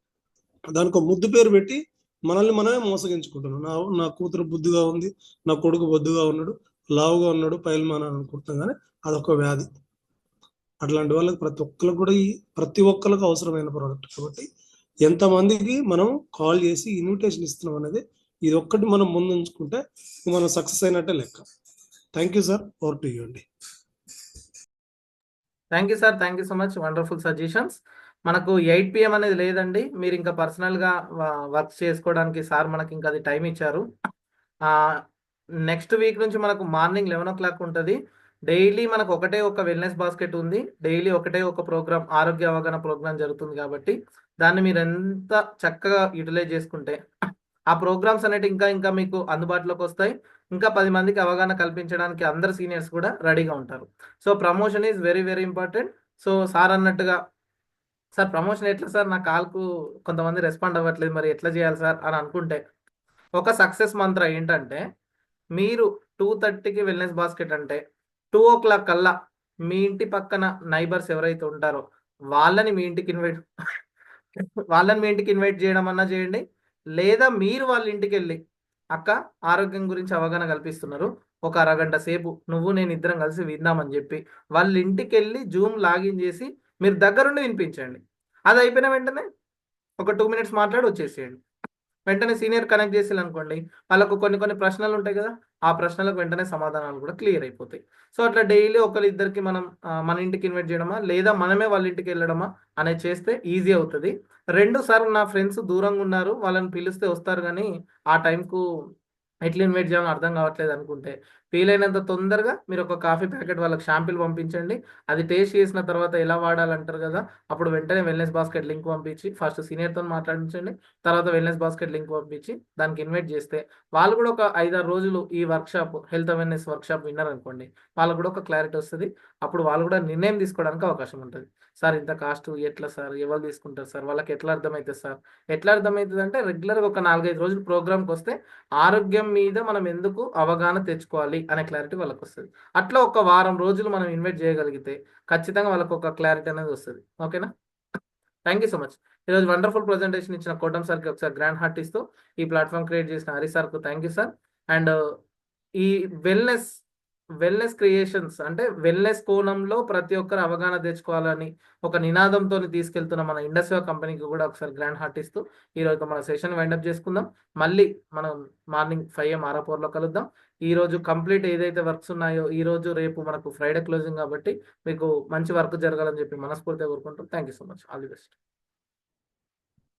దానికి ఒక ముద్దు పేరు పెట్టి మనమే మోసగించుకుంటున్నాం. నా కూతురు బుద్ధిగా ఉంది, నా కొడుకు బొద్దుగా ఉన్నాడు, లావుగా ఉన్నాడు, పైల్మాన్ అని అనుకుంటున్నాం. కానీ అదొక వ్యాధి. అట్లాంటి వాళ్ళకి ప్రతి ఒక్కరికి అవసరమైన ప్రోడక్ట్. కాబట్టి ఎంతమందికి మనం కాల్ చేసి ఇన్విటేషన్ ఇస్తున్నాం అనేది ఇది ఒక్కటి మనం ముందుంచుకుంటే మనం సక్సెస్ అయినట్టే లెక్క. Thank you sir. Over to you అండి. Thank you sir, thank you so much. Wonderful suggestions. మనకు 8 PM అనేది లేదండి, మీరు ఇంకా పర్సనల్గా వర్క్ చేసుకోవడానికి సార్ మనకి ఇంకా అది టైం ఇచ్చారు. నెక్స్ట్ వీక్ నుంచి మనకు మార్నింగ్ 11 o'clock ఉంటుంది. డైలీ మనకు ఒకటే ఒక వెల్నెస్ బాస్కెట్ ఉంది. డైలీ ఒకటే ఒక ప్రోగ్రామ్, ఆరోగ్య అవగాహన ప్రోగ్రామ్ జరుగుతుంది. కాబట్టి దాన్ని మీరు ఎంత చక్కగా యూటిలైజ్ చేసుకుంటే ఆ ప్రోగ్రామ్స్ అనేవి ఇంకా మీకు అందుబాటులోకి వస్తాయి. ఇంకా 10 మందికి అవగాహన కల్పించడానికి అందరు సీనియర్స్ కూడా రెడీగా ఉంటారు. So promotion is very important. So sir అన్నట్టుగా, సార్ ప్రమోషన్ ఎట్లా సార్, నా కాల్కు కొంతమంది రెస్పాండ్ అవ్వట్లేదు, మరి ఎట్లా చేయాలి సార్ అని అనుకుంటే, ఒక సక్సెస్ మంత్ర ఏంటంటే, మీరు 2:30కి వెల్నెస్ బాస్కెట్ అంటే 2 o'clock కల్లా మీ ఇంటి పక్కన నైబర్స్ ఎవరైతే ఉంటారో వాళ్ళని మీ ఇంటికి ఇన్వైట్ చేయడం అన్నా చేయండి, లేదా మీరు వాళ్ళ ఇంటికి వెళ్ళి అక్క ఆరోగ్యం గురించి అవగాహన కల్పిస్తున్నారు, ఒక అరగంట సేపు నువ్వు నేను ఇద్దరం కలిసి విందామని చెప్పి వాళ్ళ ఇంటికి వెళ్ళి జూమ్ లాగిన్ చేసి మీరు దగ్గరుండి వినిపించండి. అది అయిపోయిన వెంటనే ఒక 2 minutes మాట్లాడి వచ్చేసేయండి. వెంటనే సీనియర్ కనెక్ట్ చేసి అనుకోండి, వాళ్ళకు కొన్ని ప్రశ్నలు ఉంటాయి కదా, ఆ ప్రశ్నలకు వెంటనే సమాధానాలు కూడా క్లియర్ అయిపోతాయి. సో అట్లా డైలీ ఒకరిద్దరికి మనం మన ఇంటికి ఇన్వైట్ చేయడమా లేదా మనమే వాళ్ళ ఇంటికి వెళ్ళడమా అనేది చేస్తే ఈజీ అవుతుంది. 2 సార్లు నా ఫ్రెండ్స్ దూరంగా ఉన్నారు, వాళ్ళని పిలిస్తే వస్తారు కానీ ఆ టైంకు ఎట్లా ఇన్వైట్ చేయాలని అర్థం కావట్లేదు అనుకుంటే వీలైనంత తొందరగా మీరు ఒక కాఫీ ప్యాకెట్ వాళ్ళకి షాంపిల్ పంపించండి. అది టేస్ట్ చేసిన తర్వాత ఎలా వాడాలంటారు కదా, అప్పుడు వెంటనే వెల్నెస్ బాస్కెట్ లింక్ పంపించి ఫస్ట్ సీనియర్తో మాట్లాడించండి, తర్వాత వెల్నెస్ బాస్కెట్ లింక్ పంపించి దానికి ఇన్వైట్ చేస్తే వాళ్ళు కూడా ఒక 5-6 రోజులు ఈ వర్క్షాప్ హెల్త్ అవేర్నెస్ వర్క్షాప్ విన్నారనుకోండి, వాళ్ళకు కూడా ఒక క్లారిటీ వస్తుంది. అప్పుడు వాళ్ళు కూడా నిర్ణయం తీసుకోవడానికి అవకాశం ఉంటుంది. సార్ ఇంత కాస్ట్ ఎట్లా సార్, ఎవరు తీసుకుంటారు సార్, వాళ్ళకి ఎట్లా అర్థమవుతుంది సార్, ఎట్లా అర్థమవుతుంది అంటే రెగ్యులర్గా ఒక 4-5 రోజులు ప్రోగ్రామ్కి వస్తే ఆరోగ్యం మీద మనం ఎందుకు అవగాహన తెచ్చుకోవాలి అనే క్లారిటీ వాళ్ళకి వస్తుంది. అట్లా ఒక వారం రోజులు మనం ఇన్వైట్ చేయగలిగితే ఖచ్చితంగా వాళ్ళకి ఒక క్లారిటీ అనేది వస్తుంది. ఓకేనా? Thank you so much. ఈరోజు వండర్ఫుల్ ప్రజెంటేషన్ ఇచ్చిన కోటం సార్కి ఒకసారి గ్రాండ్ హార్ట్ ఇస్తూ ఈ ప్లాట్ఫామ్ క్రియేట్ చేసిన హరి సార్కు థ్యాంక్ యూ సార్. అండ్ ఈ వెల్నెస్ క్రియేషన్స్ అంటే వెల్నెస్ కోణంలో ప్రతి ఒక్కరు అవగాహన తెచ్చుకోవాలని ఒక నినాదంతో తీసుకెళ్తున్న మన ఇండస్ట్రియా కంపెనీకి కూడా ఒకసారి గ్రాండ్ హార్ట్ ఇస్తూ ఈరోజు మన సెషన్ వైండప్ చేసుకుందాం. మళ్ళీ మనం మార్నింగ్ 5 AM ఆరాపూర్లో కలుద్దాం. ఈ రోజు కంప్లీట్ ఏదైతే వర్క్స్ ఉన్నాయో ఈ రోజు రేపు మనకు ఫ్రైడే క్లోజింగ్ కాబట్టి మీకు మంచి వర్క్ జరగాలని చెప్పి మనస్ఫూర్తిగా కోరుకుంటాం. Thank you so much. All the best.